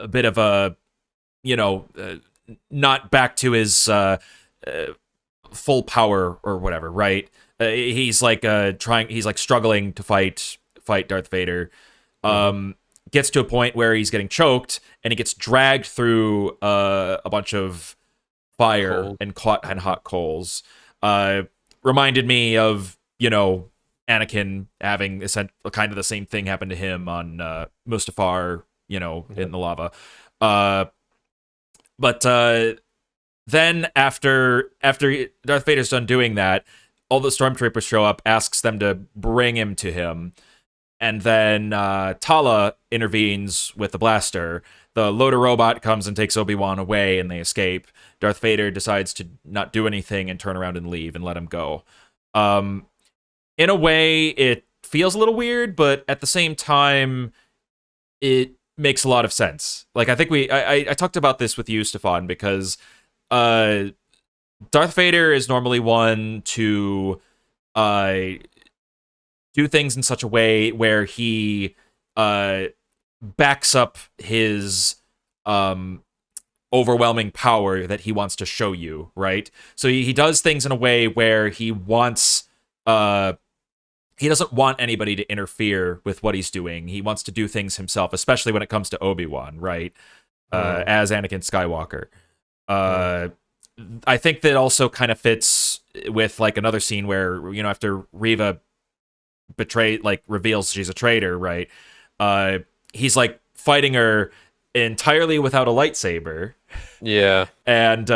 bit of a, you know, not back to his full power or whatever, right? He's like he's like struggling to fight Darth Vader. Gets to a point where he's getting choked, and he gets dragged through a bunch of fire and caught in hot coals. Reminded me of, you know, Anakin having kind of the same thing happen to him on Mustafar, you know, in the lava. But then after Darth Vader's done doing that, all the stormtroopers show up, asks them to bring him to him, and then Tala intervenes with the blaster. The loader robot comes and takes Obi-Wan away, and they escape. Darth Vader decides to not do anything and turn around and leave and let him go. In a way, it feels a little weird, but at the same time, it makes a lot of sense. Like, I think I talked about this with you, Stefan, because Darth Vader is normally one to do things in such a way where he backs up his overwhelming power that he wants to show you, right? So he does things in a way where he wants he doesn't want anybody to interfere with what he's doing. He wants to do things himself, especially when it comes to Obi-Wan, right? As Anakin Skywalker. I think that also kind of fits with like another scene where, you know, after Reva reveals she's a traitor, right? He's like fighting her entirely without a lightsaber. Yeah. And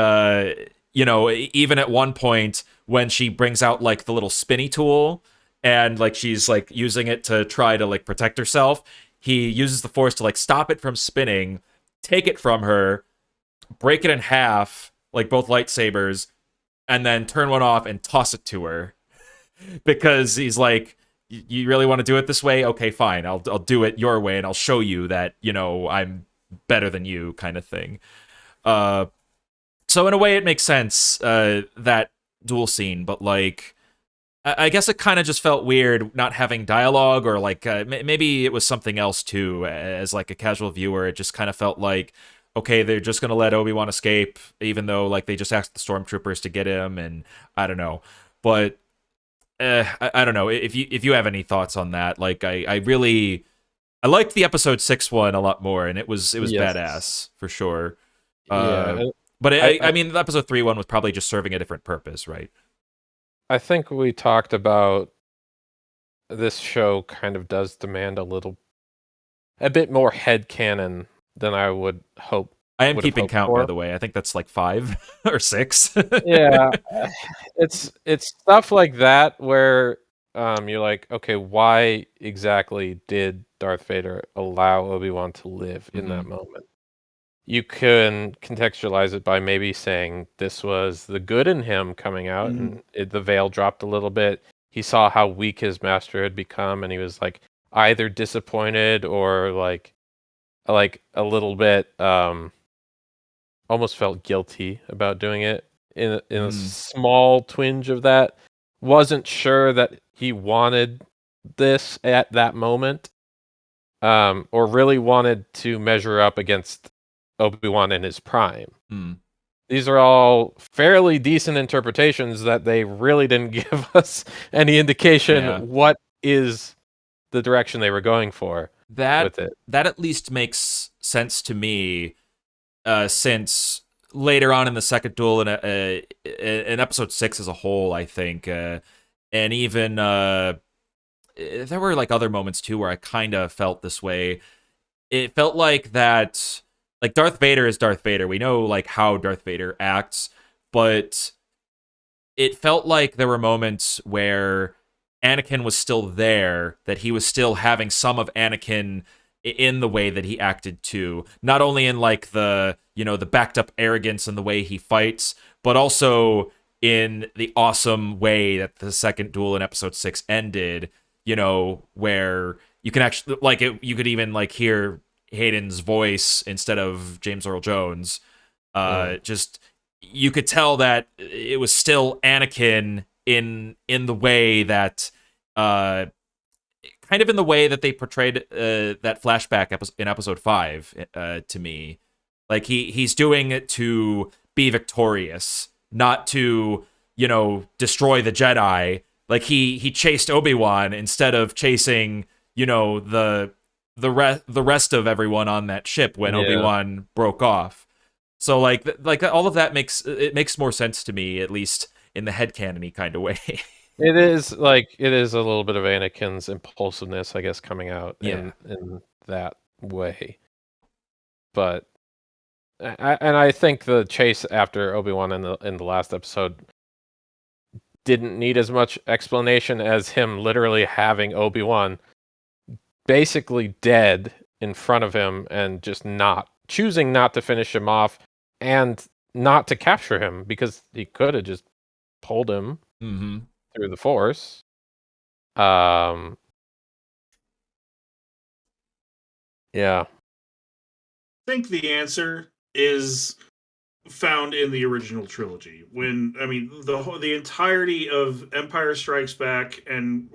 you know, even at one point when she brings out like the little spinny tool and like she's like using it to try to like protect herself, he uses the force to like stop it from spinning, take it from her, break it in half, like both lightsabers, and then turn one off and toss it to her. Because he's like, you really want to do it this way? Okay, fine. I'll do it your way, and I'll show you that, you know, I'm better than you, kind of thing. So in a way, it makes sense, that duel scene, but like, I guess it kind of just felt weird not having dialogue, or like maybe it was something else too. As like a casual viewer, it just kind of felt like, okay, they're just gonna let Obi-Wan escape, even though like they just asked the stormtroopers to get him, and I don't know, but I don't know if you have any thoughts on that. Like I liked the episode 6 one a lot more, and it was yes, badass for sure. Yeah, but I mean, the episode 3 one was probably just serving a different purpose, right? I think we talked about this show kind of does demand a bit more headcanon than I would hope. I am keeping count, by the way. I think that's like 5 or 6. Yeah, it's stuff like that where you're like, okay, why exactly did Darth Vader allow Obi-Wan to live in that moment? You can contextualize it by maybe saying this was the good in him coming out, and the veil dropped a little bit. He saw how weak his master had become, and he was like either disappointed or like a little bit almost felt guilty about doing it in a small twinge of that. Wasn't sure that he wanted this at that moment, or really wanted to measure up against Obi-Wan in his prime. These are all fairly decent interpretations that they really didn't give us any indication what is the direction they were going for with it. That at least makes sense to me, since later on in the second duel, in episode 6 as a whole, I think, and even there were like other moments too where I kind of felt this way. It felt like that, like Darth Vader is Darth Vader. We know like how Darth Vader acts, but it felt like there were moments where Anakin was still there, that he was still having some of Anakin in the way that he acted too. Not only in like the, the backed up arrogance and the way he fights, but also in the awesome way that the second duel in episode 6 ended, where you can actually like it, you could even like hear Hayden's voice instead of James Earl Jones. Just you could tell that it was still Anakin in the way that kind of in the way that they portrayed that flashback in episode 5 to me. Like he's doing it to be victorious, not to, destroy the Jedi. Like he chased Obi-Wan instead of chasing, the rest of everyone on that ship when Obi-Wan broke off. So like all of that makes more sense to me, at least in the headcanon-y kind of way. It is a little bit of Anakin's impulsiveness, I guess, coming out in that way. But I think the chase after Obi-Wan in the last episode didn't need as much explanation as him literally having Obi-Wan basically dead in front of him and just choosing not to finish him off and not to capture him, because he could have just pulled him through the Force. Yeah. I think the answer is found in the original trilogy. The entirety of Empire Strikes Back and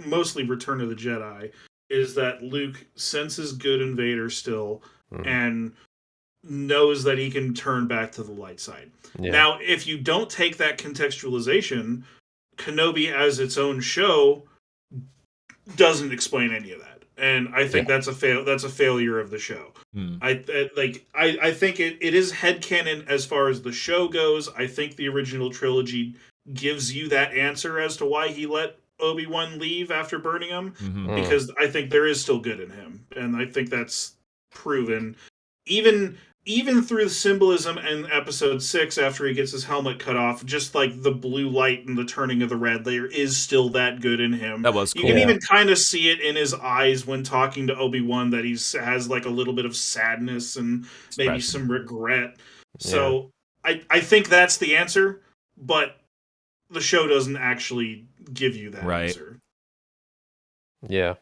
mostly Return of the Jedi is that Luke senses good in Vader still and knows that he can turn back to the light side. Yeah. Now, if you don't take that contextualization, Kenobi as its own show doesn't explain any of that. And I think that's a failure of the show. I think it is headcanon as far as the show goes. I think the original trilogy gives you that answer as to why he let Obi-Wan leave after burning him, because I think there is still good in him, and I think that's proven even through the symbolism in episode 6 after he gets his helmet cut off. Just like the blue light and the turning of the red, there is still that good in him. That was cool. You can even kind of see it in his eyes when talking to Obi-Wan, that he has like a little bit of sadness and maybe some regret. So I think that's the answer, but the show doesn't actually give you that answer. Yeah.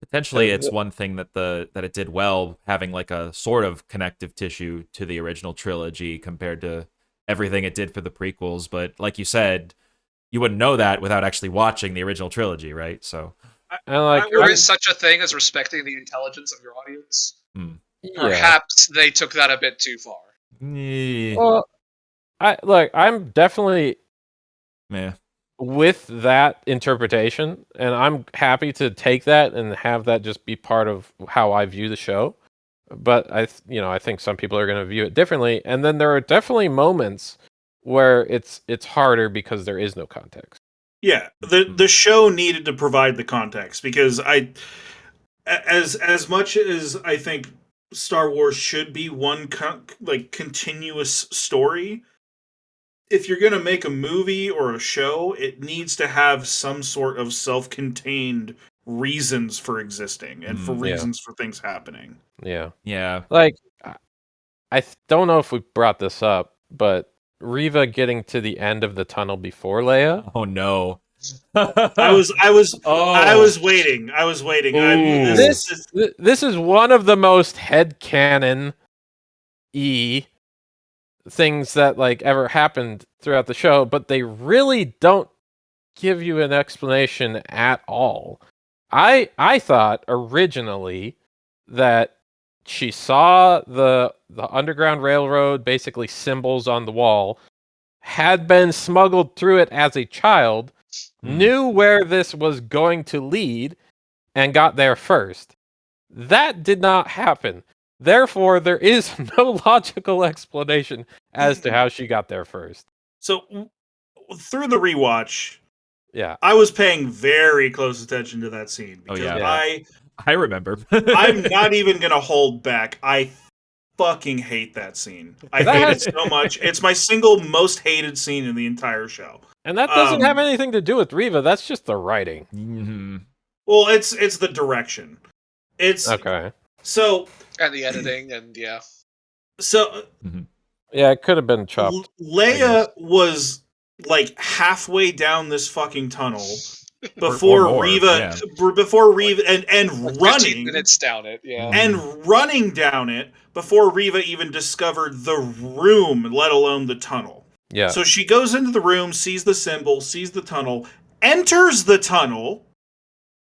Potentially, it's one thing that it did well, having like a sort of connective tissue to the original trilogy compared to everything it did for the prequels. But like you said, you wouldn't know that without actually watching the original trilogy, right? So, there is such a thing as respecting the intelligence of your audience. Perhaps they took that a bit too far. Well, I'm definitely with that interpretation, and I'm happy to take that and have that just be part of how I view the show. But I think some people are going to view it differently, and then there are definitely moments where it's harder because there is no context. Yeah, the show needed to provide the context, because as much as I think Star Wars should be one continuous story, if you're going to make a movie or a show, it needs to have some sort of self-contained reasons for existing and for reasons for things happening. Yeah. Yeah. Like, I don't know if we brought this up, but Reva getting to the end of the tunnel before Leia. Oh no. I was waiting. This is one of the most headcanon-y things that ever happened throughout the show, but they really don't give you an explanation at all. I thought originally that she saw the Underground Railroad, basically symbols on the wall, had been smuggled through it as a child, knew where this was going to lead, and got there first. That did not happen. Therefore, there is no logical explanation as to how she got there first. So through the rewatch, Yeah, I was paying very close attention to that scene because I remember. I'm not even gonna hold back. I fucking hate that scene. I hate it so much. It's my single most hated scene in the entire show. and that doesn't have anything to do with Riva. That's just the writing. Mm-hmm. Well, it's the direction. It's Okay. So and the editing, and yeah. So yeah, it could have been chopped. Leia was like halfway down this fucking tunnel before Riva, and like running 15 minutes down it, and running down it before Riva even discovered the room, let alone the tunnel. Yeah. So she goes into the room, sees the symbol, sees the tunnel, enters the tunnel,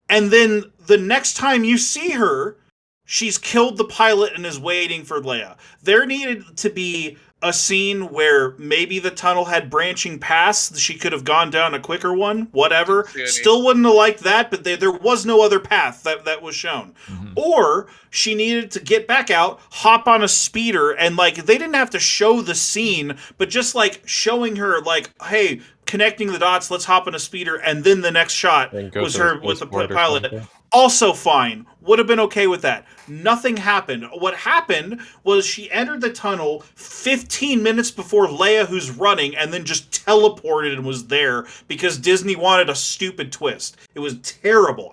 and then the next time you see her, she's killed the pilot and is waiting for Leia. There needed to be a scene where maybe the tunnel had branching paths. She could have gone down a quicker one, whatever. Still wouldn't have liked that, but there was no other path that was shown. Mm-hmm. Or she needed to get back out, hop on a speeder, and like they didn't have to show the scene, but just like showing her like, hey, connecting the dots, let's hop on a speeder, and then the next shot was her with the pilot. Also fine. Would have been okay with that. Nothing happened. What happened was she entered the tunnel 15 minutes before Leia, who's running, and then just teleported and was there because Disney wanted a stupid twist. It was terrible.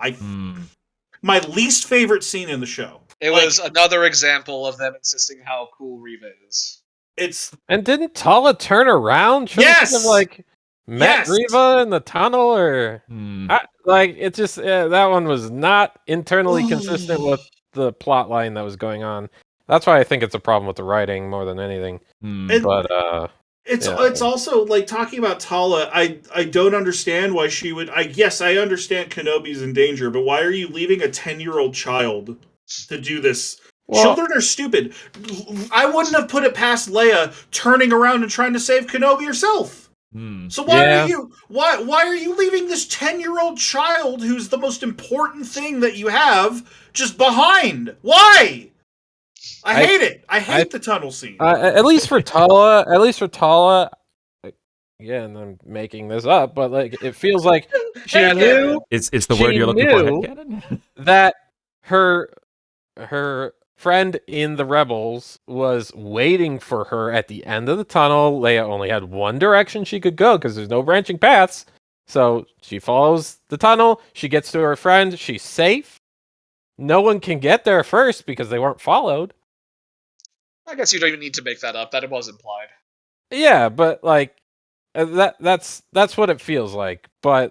My least favorite scene in the show. It was another example of them insisting how cool Riva is. And didn't Tala turn around? Yes! Met Riva in the tunnel, or it just that one was not internally consistent with the plot line that was going on. That's why I think it's a problem with the writing more than anything. But it's also like talking about Tala. I don't understand why she would. I understand Kenobi's in danger, but why are you leaving a 10-year-old child to do this? Well, children are stupid. I wouldn't have put it past Leia turning around and trying to save Kenobi herself. So why are you leaving this 10-year-old child who's the most important thing that you have just behind? Why? I hate it. I hate the tunnel scene. At least for Tala, again, I'm making this up, but like it feels like she knew it's the word you're looking for, headcanon? That her friend in the Rebels was waiting for her at the end of the tunnel. Leia only had one direction she could go because there's no branching paths. So she follows the tunnel. She gets to her friend. She's safe. No one can get there first because they weren't followed. I guess you don't even need to make that up. That it was implied. Yeah, but like that's what it feels like. But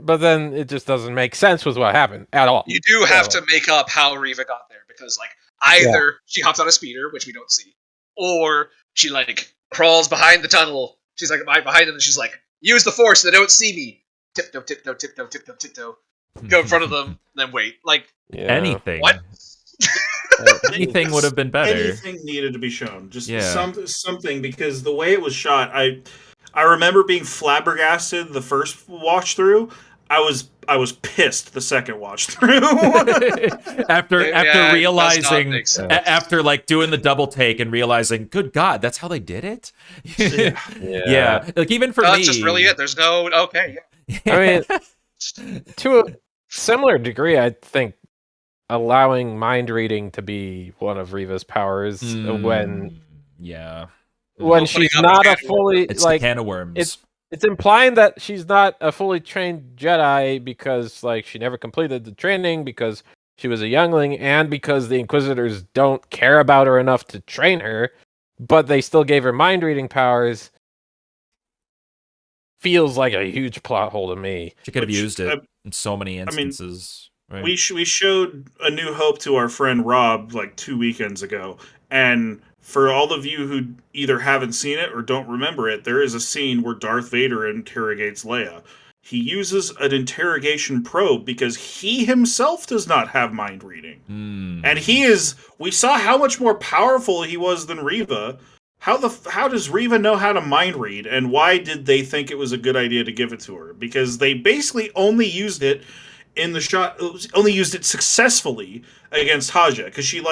but then it just doesn't make sense with what happened at all. You do have to make up how Riva got there, because like either she hops on a speeder, which we don't see, or she like crawls behind the tunnel. She's like behind them, and she's like, "Use the force, they don't see me." Tiptoe, tiptoe, tiptoe, tiptoe, tiptoe. Go in front of them, then wait. Like anything. What? Anything would have been better. Anything needed to be shown. Just something, because the way it was shot, I remember being flabbergasted the first watch through. I was pissed the second watch through. after realizing, after like doing the double take and realizing, good God, that's how they did it. Yeah. Like even for me, that's just really it. There's no okay. I mean, to a similar degree, I think allowing mind reading to be one of Riva's powers when she's not a fully it's like a can of worms. It's implying that she's not a fully trained Jedi because like she never completed the training, because she was a youngling, and because the Inquisitors don't care about her enough to train her, but they still gave her mind reading powers. Feels like a huge plot hole to me. She could have used it in so many instances. Right? We showed A New Hope to our friend Rob like 2 weekends ago, and for all of you who either haven't seen it or don't remember it, there is a scene where Darth Vader interrogates Leia. He uses an interrogation probe because he himself does not have mind reading. And we saw how much more powerful he was than Riva. How does Riva know how to mind read, and why did they think it was a good idea to give it to her? Because they basically only used it in the shot, only used it successfully against Haja, because she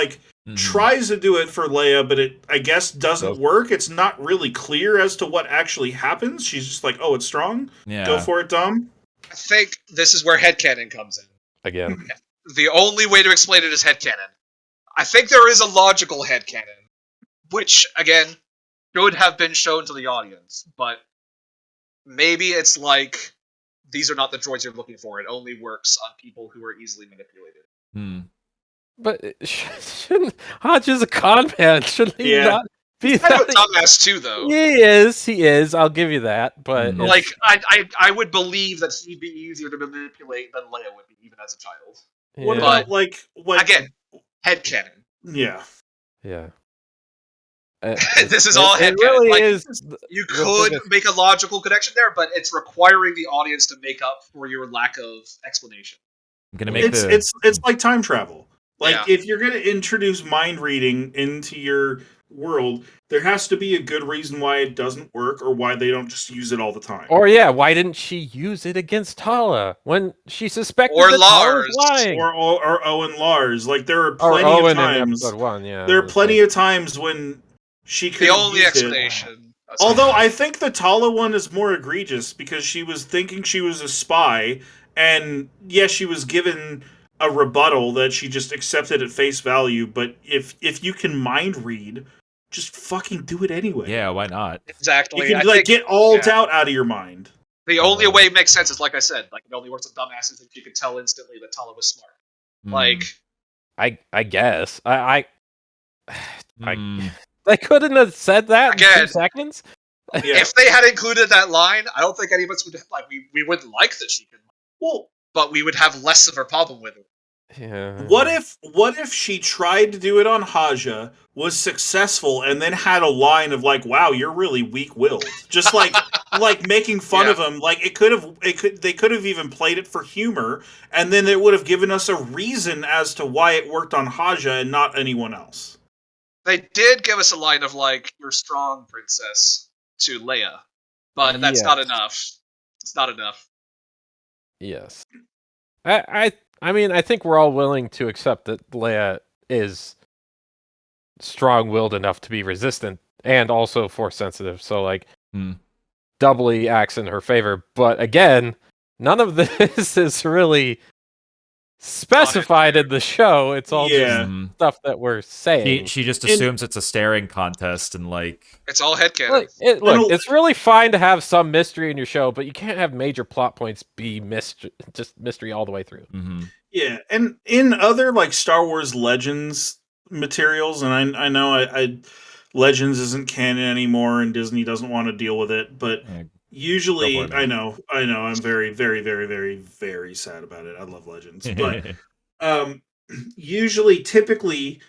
tries to do it for Leia, but it, I guess, doesn't work. It's not really clear as to what actually happens. She's just like, oh, it's strong? Yeah. Go for it, Dom. I think this is where headcanon comes in. Again. The only way to explain it is headcanon. I think there is a logical headcanon, which, again, should have been shown to the audience, but maybe it's like, these are not the droids you're looking for. It only works on people who are easily manipulated. But shouldn't Hodge is a con man? Shouldn't he not be kind of a dumbass too, though? He is. I'll give you that. But like, I would believe that he'd be easier to manipulate than Leia would be, even as a child. Yeah. What about what again? Headcanon. Yeah. Yeah. This is all headcanon. Really like, is. You could make a logical connection there, but it's requiring the audience to make up for your lack of explanation. I'm gonna make it's like time travel. Like, if you're going to introduce mind reading into your world, there has to be a good reason why it doesn't work, or why they don't just use it all the time. Or why didn't she use it against Tala when she suspected or that Lars Tala was lying? Or Owen Lars. Like, there are plenty of times. In episode 1, there are plenty of times when she could. The only explanation. Although I think the Tala one is more egregious, because she was thinking she was a spy, and yes, she was given a rebuttal that she just accepted at face value. But if you can mind read, just fucking do it anyway. Yeah, why not? Exactly. You can get all doubt out of your mind. The only way it makes sense is, like I said, like, it only works with dumbasses, and you could tell instantly that Tala was smart. Like, I guess I couldn't have said that in 2 seconds. If they had included that line, I don't think any of us would we wouldn't like that she could. Well, but we would have less of a problem with it. Yeah. What if she tried to do it on Haja, was successful, and then had a line of like, "Wow, you're really weak-willed," just like making fun of him. Like, they could have even played it for humor, and then it would have given us a reason as to why it worked on Haja and not anyone else. They did give us a line of like, "You're strong, princess," to Leia, but that's not enough. It's not enough. Yes. I mean, I think we're all willing to accept that Leia is strong-willed enough to be resistant and also force-sensitive, so, like, doubly acts in her favor. But again, none of this is really specified in the show. It's all just stuff that we're saying. She just assumes it's a staring contest, and like, it's all headcanon. Look, it's really fine to have some mystery in your show, but you can't have major plot points be just mystery all the way through. Yeah, and in other like Star Wars Legends materials, and I know Legends isn't canon anymore, and Disney doesn't want to deal with it, but usually, I know, I'm very, very, very, very, very sad about it. I love Legends, but typically,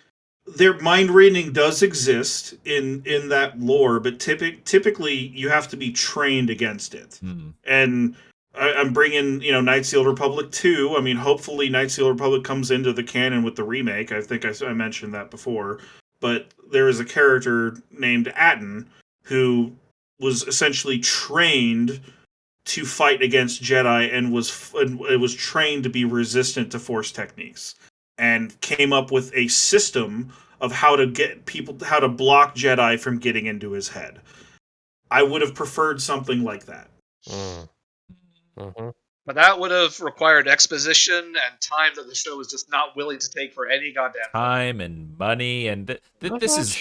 their mind reading does exist in that lore, but typically you have to be trained against it. And I'm bringing, Knights of the Old Republic 2. I mean, hopefully Knights of the Old Republic comes into the canon with the remake. I think I mentioned that before. But there is a character named Atten who was essentially trained to fight against Jedi and was trained to be resistant to Force techniques, and came up with a system of how to block Jedi from getting into his head. I would have preferred something like that. But that would have required exposition and time that the show was just not willing to take for any goddamn time and money, and this is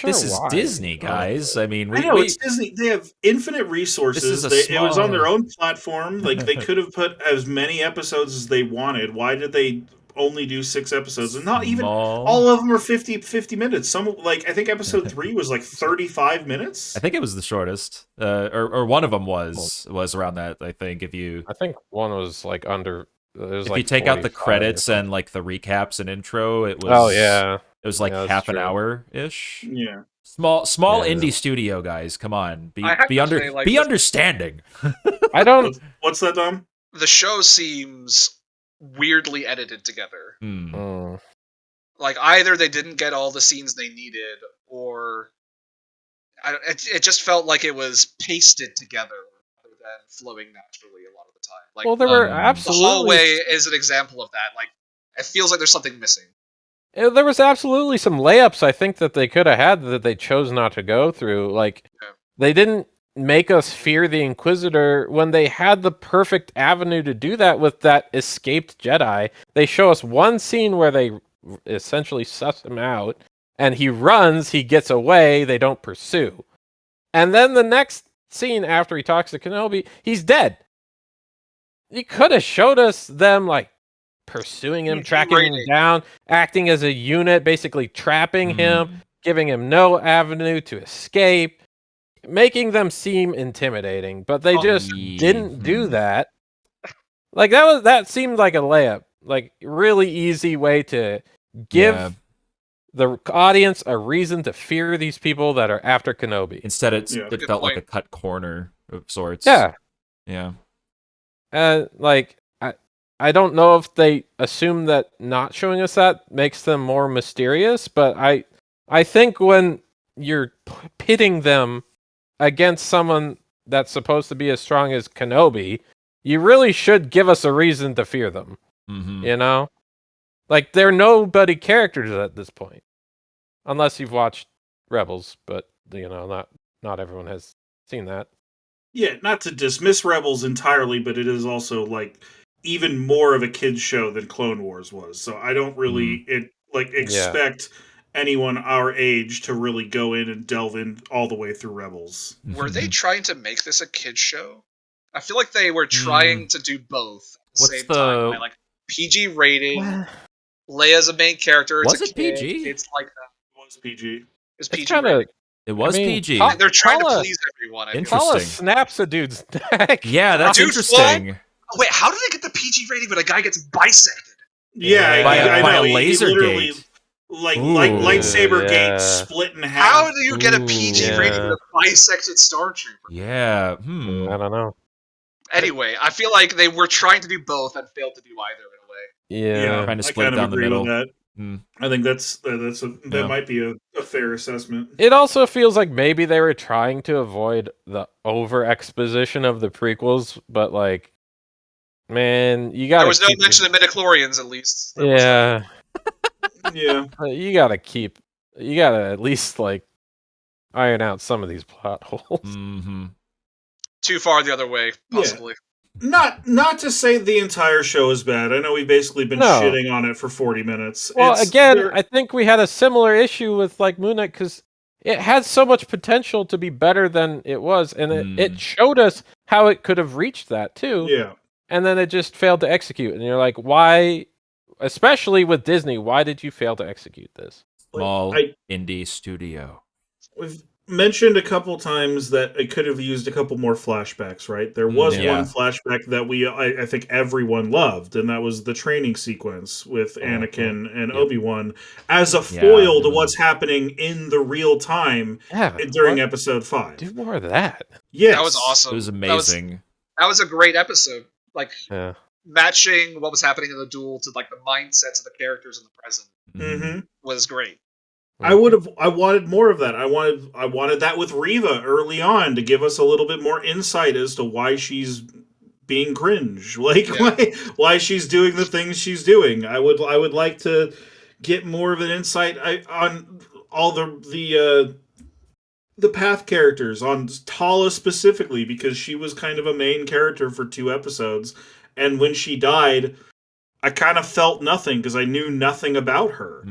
Disney, guys. I mean, it's Disney. They have infinite resources. It was on their own platform. Like, they could have put as many episodes as they wanted. Why did they only do 6 episodes? And not even all of them are 50 minutes. Some, like, I think episode 3 was like 35 minutes. I think it was the shortest, or one of them was around that. I think I think one was like under. If you take out the credits and like the recaps and intro, it was it was like half an hour ish. Yeah. Small indie studio, guys. Come on, be understanding. I don't. What's that, Dom? The show seems weirdly edited together. Like, either they didn't get all the scenes they needed, or it just felt like it was pasted together rather and flowing naturally a lot of the time. Like, Well, there were the absolutely hallway is an example of that. Like, it feels like there's something missing. there was absolutely some layups I think that they could have had that they chose not to go through. Like, they didn't make us fear the Inquisitor when they had the perfect avenue to do that with that escaped Jedi. They show us one scene where they essentially suss him out, and he runs, he gets away, they don't pursue. And then the next scene after he talks to Kenobi, he's dead. You could have showed us them, like, pursuing him, tracking him down, acting as a unit, basically trapping him, giving him no avenue to escape, making them seem intimidating, but they just didn't do that. Like, that seemed like a layup, like really easy way to give the audience a reason to fear these people that are after Kenobi. Instead, it felt like a cut corner of sorts. Yeah. Like, I don't know if they assume that not showing us that makes them more mysterious, but I think when you're pitting them against someone that's supposed to be as strong as Kenobi, you really should give us a reason to fear them. You know? Like, they're nobody characters at this point. Unless you've watched Rebels, but, you know, not everyone has seen that. Yeah, not to dismiss Rebels entirely, but it is also, like, even more of a kid's show than Clone Wars was. So I don't really expect anyone our age to really go in and delve in all the way through Rebels. Were they trying to make this a kid's show? I feel like they were trying to do both at the same time. By, like, PG rating, Leia's a main character. It's Was a it kid, PG? It's like that. It was PG. It's PG rating. It was PG. They're trying to please everyone. Interesting. Snaps a dude's neck. Yeah, that's interesting. Oh, wait, how did they get the PG rating when a guy gets bisected? Yeah, by a laser gate. Like lightsaber gate split in half. How do you get a PG rating with a bisected Stormtrooper? Yeah. I don't know. Anyway, I feel like they were trying to do both and failed to do either in a way. Yeah, trying to split it down the middle. With that. I think that might be a fair assessment. It also feels like maybe they were trying to avoid the over exposition of the prequels, but, like, man, you got. There was no mention of midichlorians, at least. Yeah. Yeah. You gotta at least, like, iron out some of these plot holes. Too far the other way, possibly. Not to say the entire show is bad. I know we've basically been shitting on it for 40 minutes. Well, I think we had a similar issue with, like, Moon Knight, because it had so much potential to be better than it was, and it showed us how it could have reached that, too. Yeah. And then it just failed to execute. And you're like, why, especially with Disney, why did you fail to execute this? Small indie studio. We've mentioned a couple times that it could have used a couple more flashbacks, right? There was one flashback that I think everyone loved, and that was the training sequence with Anakin and Obi-Wan as a foil to what's happening in the real time during Episode 5. Do more of that. Yes. That was awesome. It was amazing. That was a great episode. Like, matching what was happening in the duel to, like, the mindsets of the characters in the present was great. I wanted more of that. I wanted that with Reva early on to give us a little bit more insight as to why she's being cringe, like why she's doing the things she's doing. I would like to get more of an insight on all the Path characters, on Tala specifically, because she was kind of a main character for 2 episodes, and when she died, I kind of felt nothing because I knew nothing about her.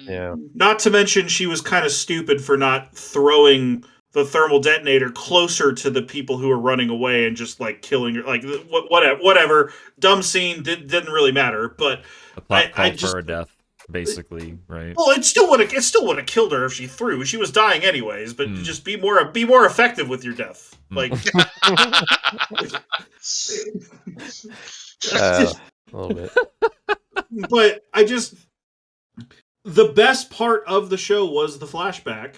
Yeah. Not to mention she was kind of stupid for not throwing the thermal detonator closer to the people who were running away and just, like, killing her. Like, whatever. Dumb scene, didn't really matter. But a plot called for her death, basically, right? Well, it still would have killed her if she threw. She was dying anyways. But just be more effective with your death. Like, a little bit. But the best part of the show was the flashback,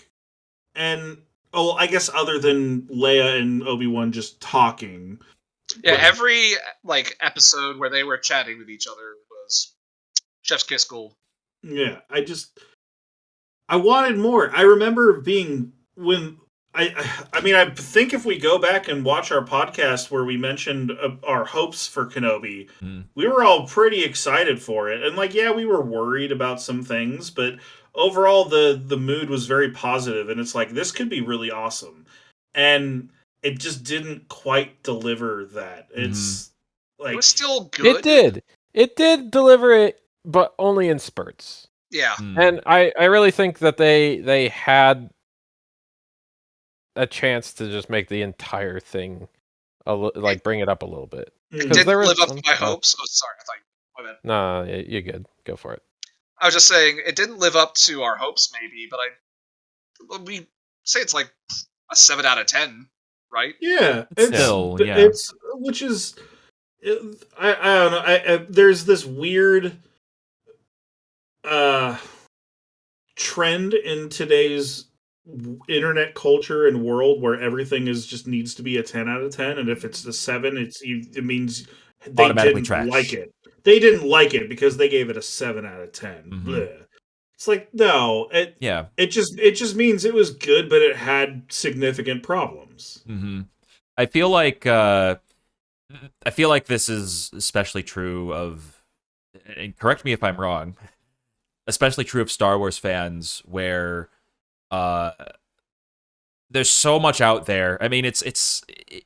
and I guess other than Leia and Obi-Wan just talking. Yeah, every, like, episode where they were chatting with each other was chef's kiss gold. Yeah, I wanted more. I remember when I mean, I think if we go back and watch our podcast where we mentioned our hopes for Kenobi, we were all pretty excited for it. And, like, yeah, we were worried about some things, but overall the mood was very positive, and it's like, this could be really awesome. And it just didn't quite deliver that. It's like... It was still good. It did. It did deliver it, but only in spurts. Yeah. And I really think that they had a chance to just make the entire thing like bring it up a little bit. It didn't live up to my hopes. Oh, sorry, I thought my bad. No, you're good. Go for it. I was just saying it didn't live up to our hopes, maybe, but we say it's like a 7 out of 10, right? Yeah, it's which is, I don't know. There's this weird trend in today's internet culture and world where everything is just needs to be a 10 out of 10, and if it's a 7, it means they didn't like it. They didn't like it because they gave it a 7 out of 10. It's like, no, it just means it was good, but it had significant problems. I feel like this is especially true of, and correct me if I'm wrong, especially true of Star Wars fans, where there's so much out there. I mean, it's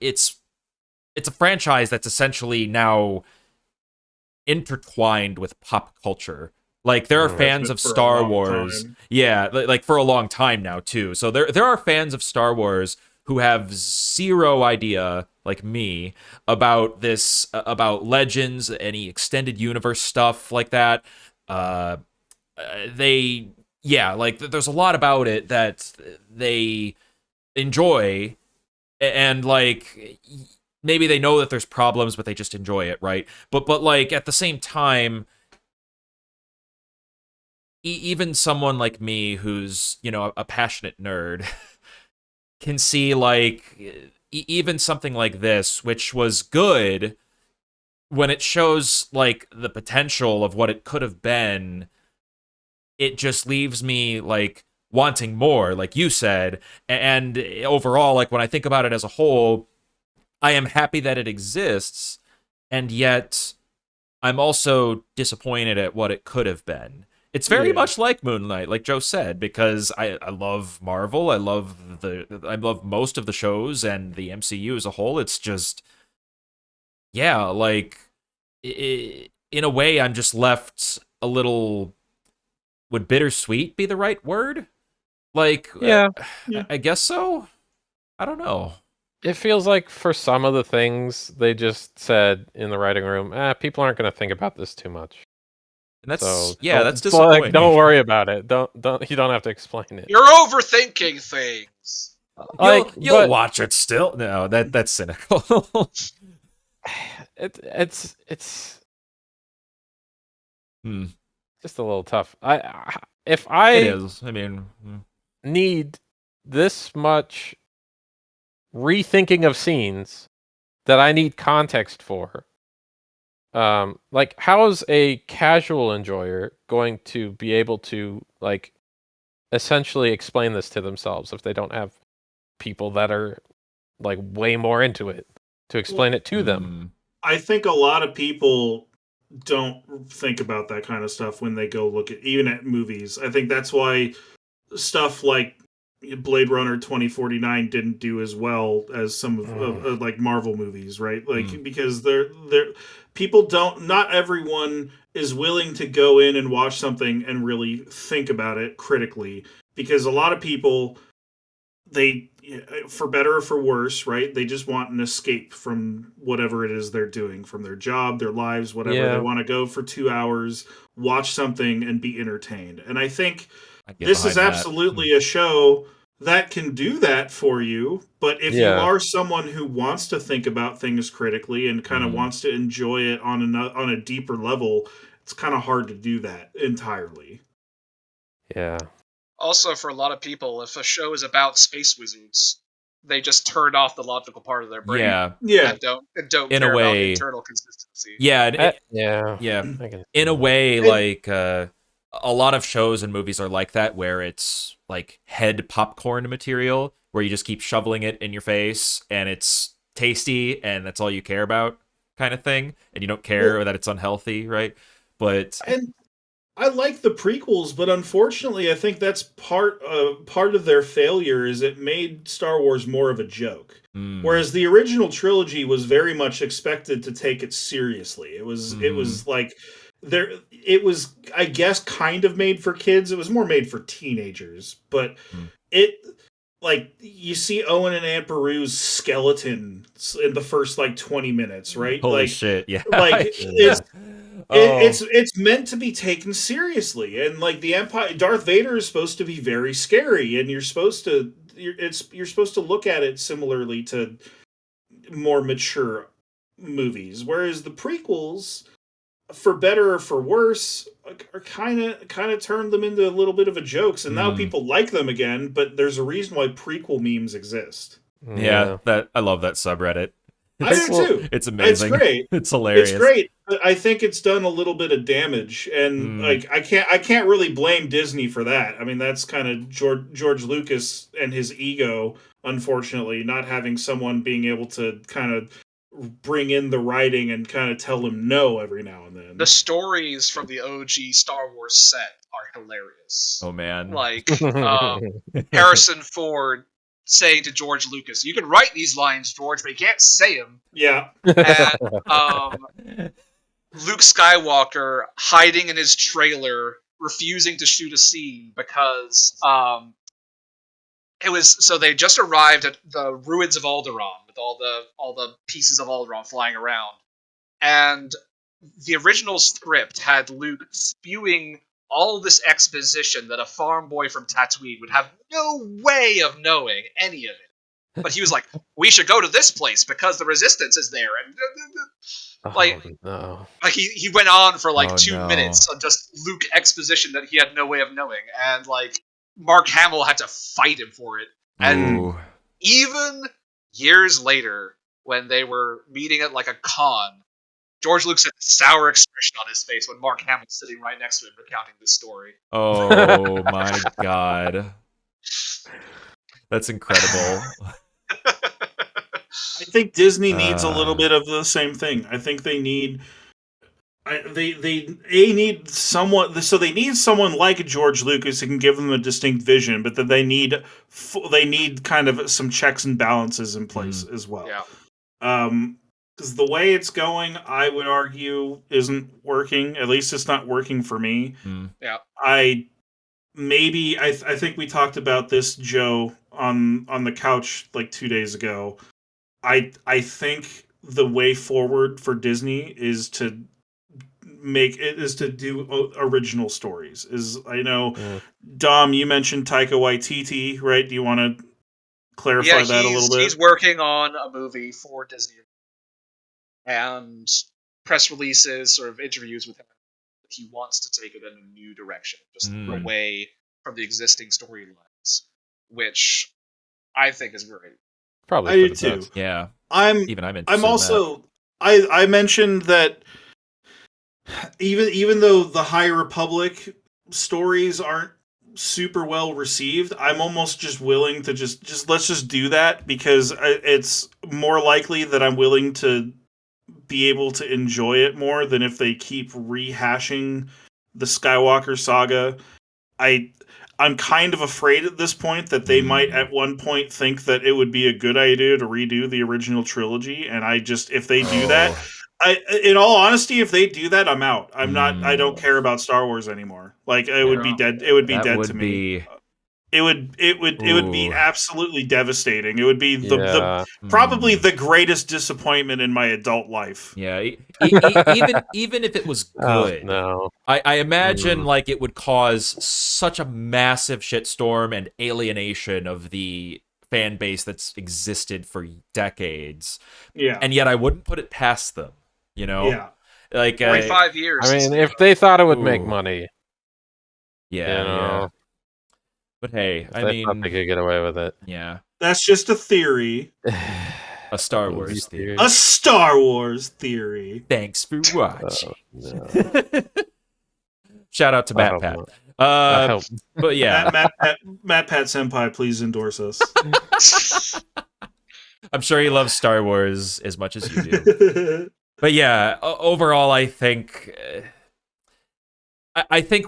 a franchise that's essentially now intertwined with pop culture. Like, there are fans of Star Wars, like for a long time now too. So there are fans of Star Wars who have zero idea, like me, about this, about Legends, any extended universe stuff like that. There's a lot about it that they enjoy, and like maybe they know that there's problems, but they just enjoy it, right? But like at the same time, even someone like me who's, you know, a passionate nerd can see, like, even something like this, which was good when it shows like the potential of what it could have been, it just leaves me like wanting more, like you said. And overall, like when I think about it as a whole, I am happy that it exists, and yet I'm also disappointed at what it could have been. It's very much like Moon Knight, like Joe said, because I love Marvel, I love most of the shows and the MCU as a whole. It's just, like, in a way, I'm just left a little. Would bittersweet be the right word? Like, I guess so. I don't know. It feels like for some of the things they just said in the writing room, people aren't going to think about this too much. And that's so that's disappointing. Like, don't worry about it. Don't you don't have to explain it. You're overthinking things. You'll watch it still. No, that's cynical. It's just a little tough. If I it is. I mean, need this much rethinking of scenes that I need context for. Like, how is a casual enjoyer going to be able to, like, essentially explain this to themselves if they don't have people that are, like, way more into it to explain it to them? I think a lot of people don't think about that kind of stuff when they go look even at movies. I think that's why stuff like Blade Runner 2049 didn't do as well as some of like Marvel movies, right? Like, because they're people don't, not everyone is willing to go in and watch something and really think about it critically, because a lot of people, they, for better or for worse, right, they just want an escape from whatever it is they're doing, from their job, their lives, whatever. They want to go for 2 hours, watch something, and be entertained. And I think this is absolutely a show that can do that for you. But if you are someone who wants to think about things critically and kind of wants to enjoy it on a deeper level, it's kind of hard to do that entirely. Yeah. Also, for a lot of people, if a show is about space wizards, they just turn off the logical part of their brain. And don't in care a way, about the internal consistency. In a way, like a lot of shows and movies are like that, where it's like head popcorn material. where you just keep shoveling it in your face and it's tasty and that's all you care about, kind of thing, and you don't care that it's unhealthy, right? But And I like the prequels, but unfortunately, I think that's part of their failure is it made Star Wars more of a joke. Whereas the original trilogy was very much expected to take it seriously. It was like it was, I guess, kind of made for kids. It was more made for teenagers, but it, like, you see Owen and Aunt Beru's skeleton in the first like 20 minutes, right? Holy like, shit, yeah. Like Yeah. it's meant to be taken seriously, and like the Empire, Darth Vader is supposed to be very scary, and you're supposed to look at it similarly to more mature movies, whereas the prequels, for better or for worse, are kind of turned them into a little bit of a jokes, and now people like them again. But there's a reason why prequel memes exist. Yeah, that I love that subreddit. I do too. It's amazing. It's great. It's hilarious. It's great. But I think it's done a little bit of damage, and like I can't really blame Disney for that. I mean, that's kind of George Lucas and his ego, unfortunately, not having someone being able to kind of bring in the writing and kind of tell him no every now and then. The stories from the OG Star Wars set are hilarious. Oh man, like Harrison Ford saying to George Lucas, "You can write these lines, George, but you can't say them." Yeah. And Luke Skywalker hiding in his trailer, refusing to shoot a scene because it was, so they just arrived at the ruins of Alderaan with all the pieces of Alderaan flying around, and the original script had Luke spewing all this exposition that a farm boy from Tatooine would have no way of knowing any of it. But he was like, "We should go to this place because the Resistance is there," and like he went on for like 2 minutes of just Luke exposition that he had no way of knowing, and like Mark Hamill had to fight him for it. And even years later, when they were meeting at like a con, George Lucas had a sour expression on his face when Mark Hamill's sitting right next to him recounting this story. Oh my god. That's incredible. I think Disney needs a little bit of the same thing. I think they need need someone. So they need someone like George Lucas who can give them a distinct vision, but then they need kind of some checks and balances in place as well. Yeah. Because the way it's going, I would argue, isn't working. At least it's not working for me. Yeah. I think we talked about this, Joe, on the couch like 2 days ago. I think the way forward for Disney is to do original stories. I know, Dom, you mentioned Taika Waititi, right? Do you want to clarify that a little bit? He's working on a movie for Disney, and press releases, sort of interviews with him. He wants to take it in a new direction, just away from the existing storylines, which I think is great. Probably I do too. best. Yeah. I'm also. I mentioned that even though the High Republic stories aren't super well received, I'm almost just willing to just let's just do that, because it's more likely that I'm willing to be able to enjoy it more than if they keep rehashing the Skywalker saga. I'm kind of afraid at this point that they might at one point think that it would be a good idea to redo the original trilogy, and if they do that, in all honesty, if they do that, I'm out. I don't care about Star Wars anymore. Like, it would be dead. It would be dead to me. It would be absolutely devastating. It would be probably the greatest disappointment in my adult life. Yeah, even if it was good, no. I imagine like it would cause such a massive shitstorm and alienation of the fan base that's existed for decades. Yeah, and yet I wouldn't put it past them. You know, yeah, like 45 years. I mean, if they thought it would make money, yeah, you know. yeah. But hey, I thought mean, they could get away with it. Yeah, that's just a theory. A Star Wars theory. A Star Wars theory. Thanks for watching. No. Shout out to Matt Pat. But yeah, Matt Pat Senpai, please endorse us. I'm sure he loves Star Wars as much as you do. But yeah, overall, I think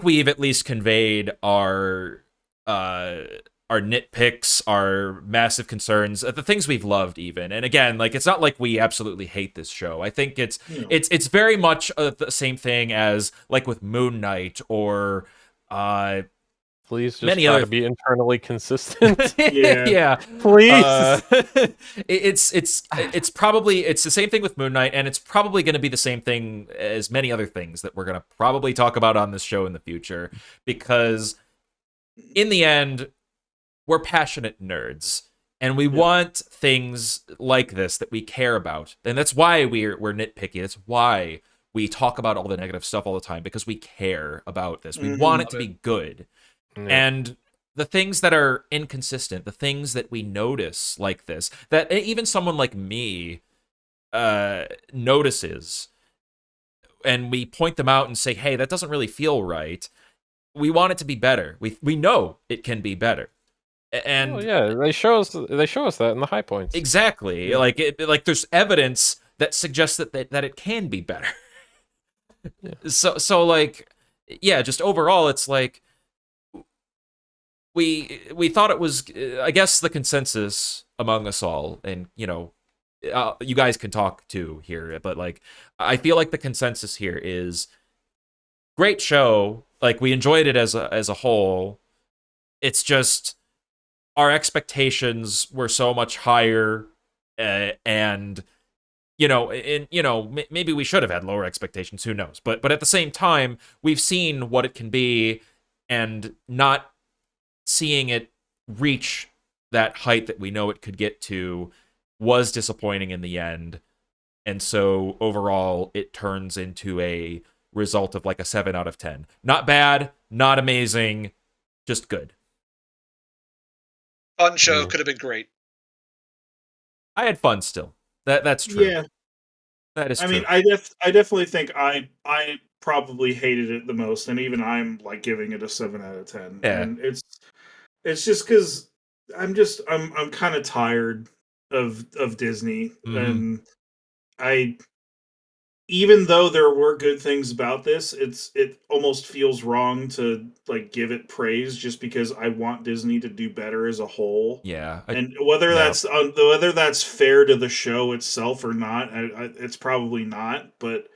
we've at least conveyed our nitpicks, our massive concerns, the things we've loved even. And again, like, it's not like we absolutely hate this show. I think it's very much the same thing as like with Moon Knight or please just many try other to be internally consistent. yeah, Please. It's probably the same thing with Moon Knight, and it's probably going to be the same thing as many other things that we're going to probably talk about on this show in the future, because in the end, we're passionate nerds, and we want things like this that we care about, and that's why we're nitpicky. That's why we talk about all the negative stuff all the time, because we care about this. We want it to be good. Yeah. And the things that are inconsistent, the things that we notice like this, that even someone like me notices, and we point them out and say, hey, that doesn't really feel right. We want it to be better. We know it can be better. And they show us that in the high points. Exactly. Yeah. Like there's evidence that suggests that it can be better. Yeah. So like, yeah, just overall, it's like we thought it was, I guess, the consensus among us all, and you guys can talk too here, but like, I feel like the consensus here is great show. Like, we enjoyed it as a whole. It's just our expectations were so much higher, and maybe we should have had lower expectations. Who knows? But at the same time, we've seen what it can be, and not seeing it reach that height that we know it could get to was disappointing in the end. And so overall, it turns into a result of like a 7 out of 10. Not bad, not amazing, just good. Fun show, could have been great. I had fun still. That's true. Yeah, that is true. I mean, I definitely think I probably hated it the most, and even I'm like giving it a 7 out of 10. Yeah. And it's just because I'm kind of tired of Disney, and even though there were good things about this, it almost feels wrong to like give it praise just because I want Disney to do better as a whole. Yeah, and whether that's fair to the show itself or not, it's probably not. But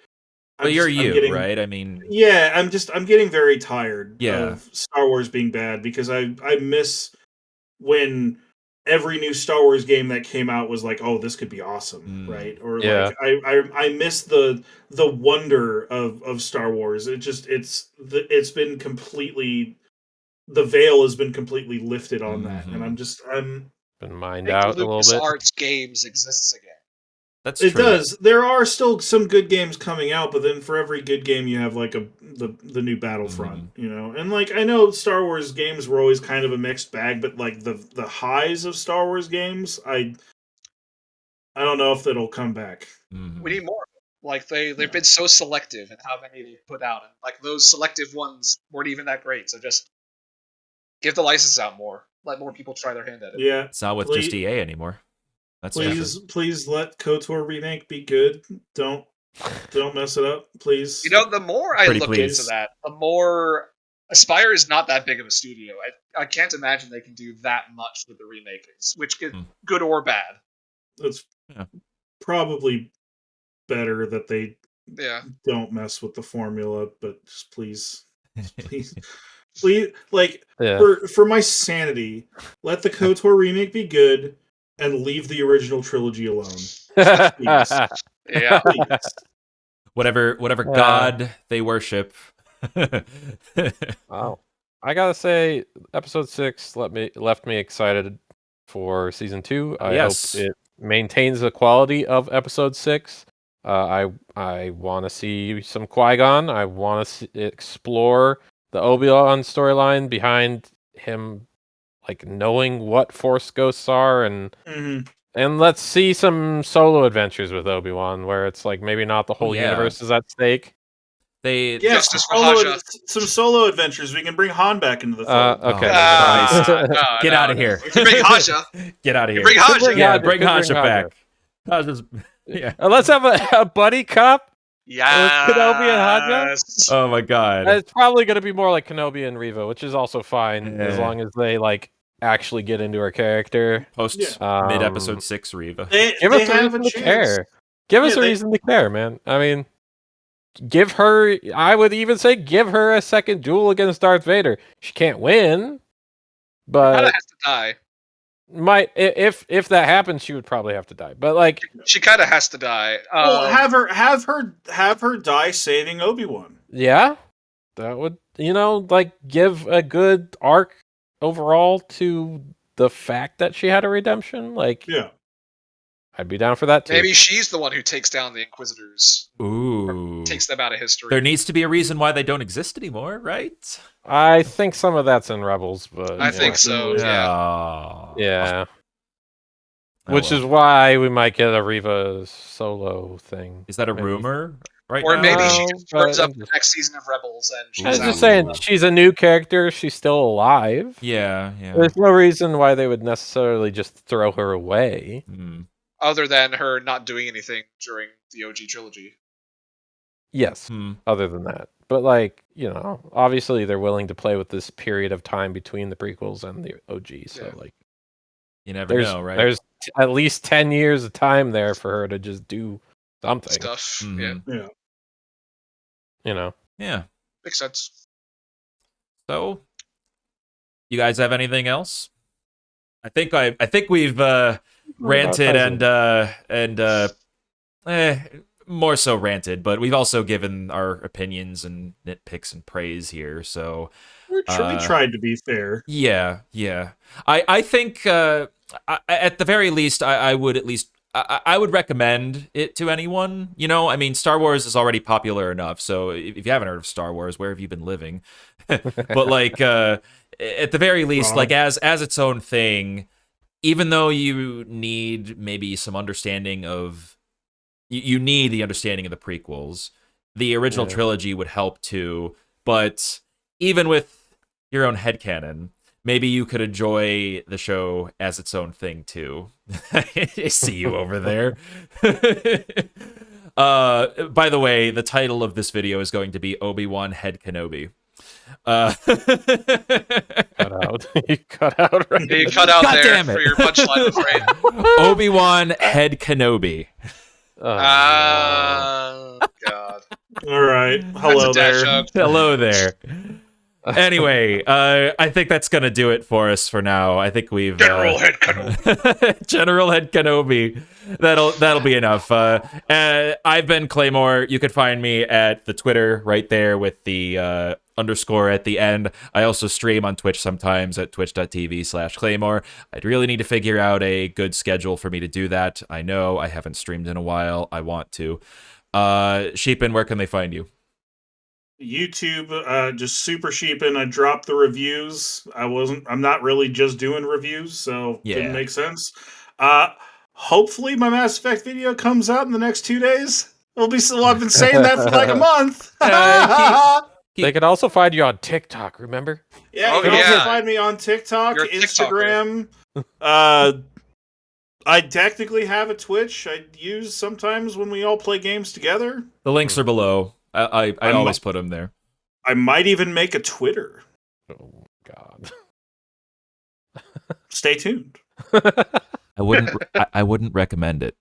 you're getting, right? I mean, yeah, I'm getting very tired of Star Wars being bad, because I miss when every new Star Wars game that came out was like, oh, this could be awesome, right? Or like I miss the wonder of Star Wars. It's been completely, the veil has been completely lifted on that, and I'm been mined out a little bit. LucasArts games exists again. That's true. It does. There are still some good games coming out, but then for every good game, you have like the new Battlefront, And like, I know Star Wars games were always kind of a mixed bag, but like the highs of Star Wars games, I don't know if that'll come back. We need more. Like they've been so selective in how many they put out, and like those selective ones weren't even that great. So just give the license out more. Let more people try their hand at it. Yeah, it's not with just EA anymore. Please let KOTOR remake be good. Don't mess it up, please. The more I look into that, the more Aspyr is not that big of a studio. I can't imagine they can do that much with the remakes, which could good or bad. It's probably better that they don't mess with the formula, but just please, like for my sanity, let the KOTOR remake be good. And leave the original trilogy alone. Yeah. Whatever god they worship. Wow. I gotta say, episode 6 left me excited for season 2. I hope it maintains the quality of episode 6. I want to see some Qui-Gon. I want to explore the Obi-Wan storyline behind him, like knowing what Force ghosts are, and let's see some solo adventures with Obi-Wan, where it's like maybe not the whole universe is at stake. They Justice for solo, Haja. some solo adventures. We can bring Han back into the fold. Okay. Get out of here. If you bring Haja, Get out of here. bring Haja. Yeah, Haja, bring bring Haja Haja. back. Haja's, yeah. Let's have a buddy cop. Yeah. Kenobi and Haja? Oh my god. It's probably going to be more like Kenobi and Reva, which is also fine as Yeah. long as they like actually get into her character. Post Yeah. mid episode 6 Reva. Give us a reason to care. Give us a reason to care, man. I mean, give her. I would even say give her a second duel against Darth Vader. She can't win, but Kinda has to die. might if that happens, she would probably have to die. But like, She kind of has to die. Well, have her die saving Obi-Wan. yeah, that would like give a good arc overall to the fact that she had a redemption. Like, Yeah. I'd be down for that too. Maybe she's the one who takes down the Inquisitors. Ooh. Takes them out of history. There needs to be a reason why they don't exist anymore, right? I think some of that's in Rebels, but I think so. Yeah. Oh. yeah. Oh, Which well. is why we might get a Reva solo thing. Is that a maybe. rumor right Or now? maybe No, she just turns but- up the next season of Rebels and I she's was out. just saying, she's a new character. She's still alive. Yeah. There's no reason why they would necessarily just throw her away. Hmm. Other than her not doing anything during the OG trilogy. Yes, Hmm. other than that. But, like, obviously they're willing to play with this period of time between the prequels and the OG. So, Yeah. like, You never know, right? there's at least 10 years of time there for her to just do something. Stuff. Mhm. Yeah. Yeah. Yeah. Makes sense. So, you guys have anything else? I think we've ranted and more so ranted, but we've also given our opinions and nitpicks and praise here. So We tried to be fair. yeah. I think at the very least, I would at least. I would recommend it to anyone. I mean, Star Wars is already popular enough. So if you haven't heard of Star Wars, where have you been living? But like, at the very least, like as its own thing, even though you need maybe some understanding of, you need the understanding of the prequels. The original trilogy would help too. But even with your own headcanon, maybe you could enjoy the show as its own thing too. I see you over there. By the way, the title of this video is going to be Obi-Wan Headcanobi. Cut out. You cut out right. You cut out God there damn it. for your punchline, I'm afraid. Obi-Wan Headcanobi. Oh, God. All right. Hello That's a dad there. joke. Hello there. Anyway, I think that's gonna do it for us for now. I think we've General Headcanobi. General Headcanobi. That'll be enough. I've been Cuhlaymore. You can find me at the Twitter right there with the underscore at the end. I also stream on Twitch sometimes at twitch.tv/Cuhlaymore. I'd really need to figure out a good schedule for me to do that. I know I haven't streamed in a while. I want to. Sheepin, where can they find you? YouTube, just SuperSheepin. I dropped the reviews. I'm not really just doing reviews, so Yeah. didn't make sense. Hopefully my Mass Effect video comes out in the next 2 days. I've been saying that for like a month. They can also find you on TikTok, remember? Yeah, Oh, you can yeah. also find me on TikTok, You're a Instagram. I technically have a Twitch I use sometimes when we all play games together. The links are below. I always put them there. I might even make a Twitter. Oh, God. Stay tuned. I wouldn't recommend it.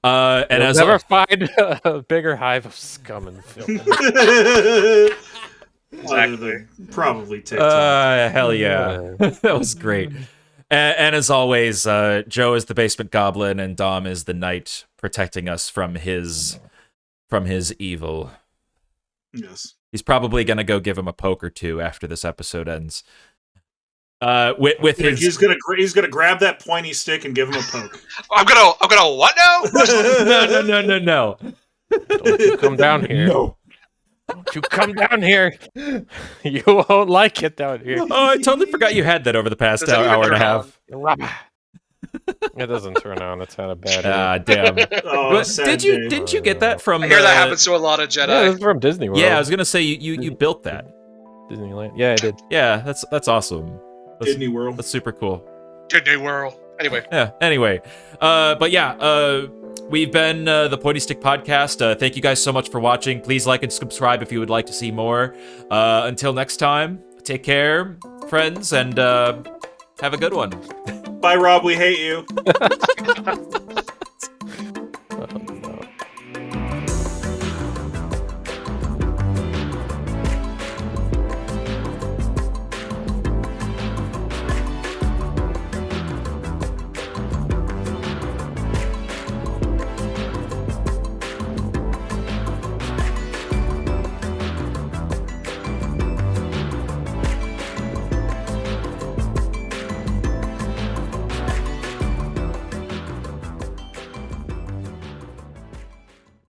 And You'll as never find a bigger hive of scum and filth. Other than probably TikTok. hell yeah. That was great. And as always, Joe is the basement goblin and Dom is the knight protecting us from his evil. Yes. He's probably gonna go give him a poke or two after this episode ends. With his He's gonna grab that pointy stick and give him a poke. I'm gonna what now? no. Don't you come down here. No. Don't you come down here. You won't like it down here. Oh, I totally forgot you had that over the past Does anyone hour and a drown? half. It doesn't turn on. It's had a bad. Damn. Oh, But sad didn't you get that from? I hear that happens to a lot of Jedi. Yeah, this is from Disney World. Yeah, I was gonna say you built that. Disneyland. Yeah, I did. Yeah, that's awesome. Disney World. That's super cool. Disney World. Anyway. Yeah. Anyway, but yeah, we've been the Pointy Stick Podcast. Thank you guys so much for watching. Please like and subscribe if you would like to see more. Until next time, take care, friends, and have a good one. Bye, Rob. We hate you.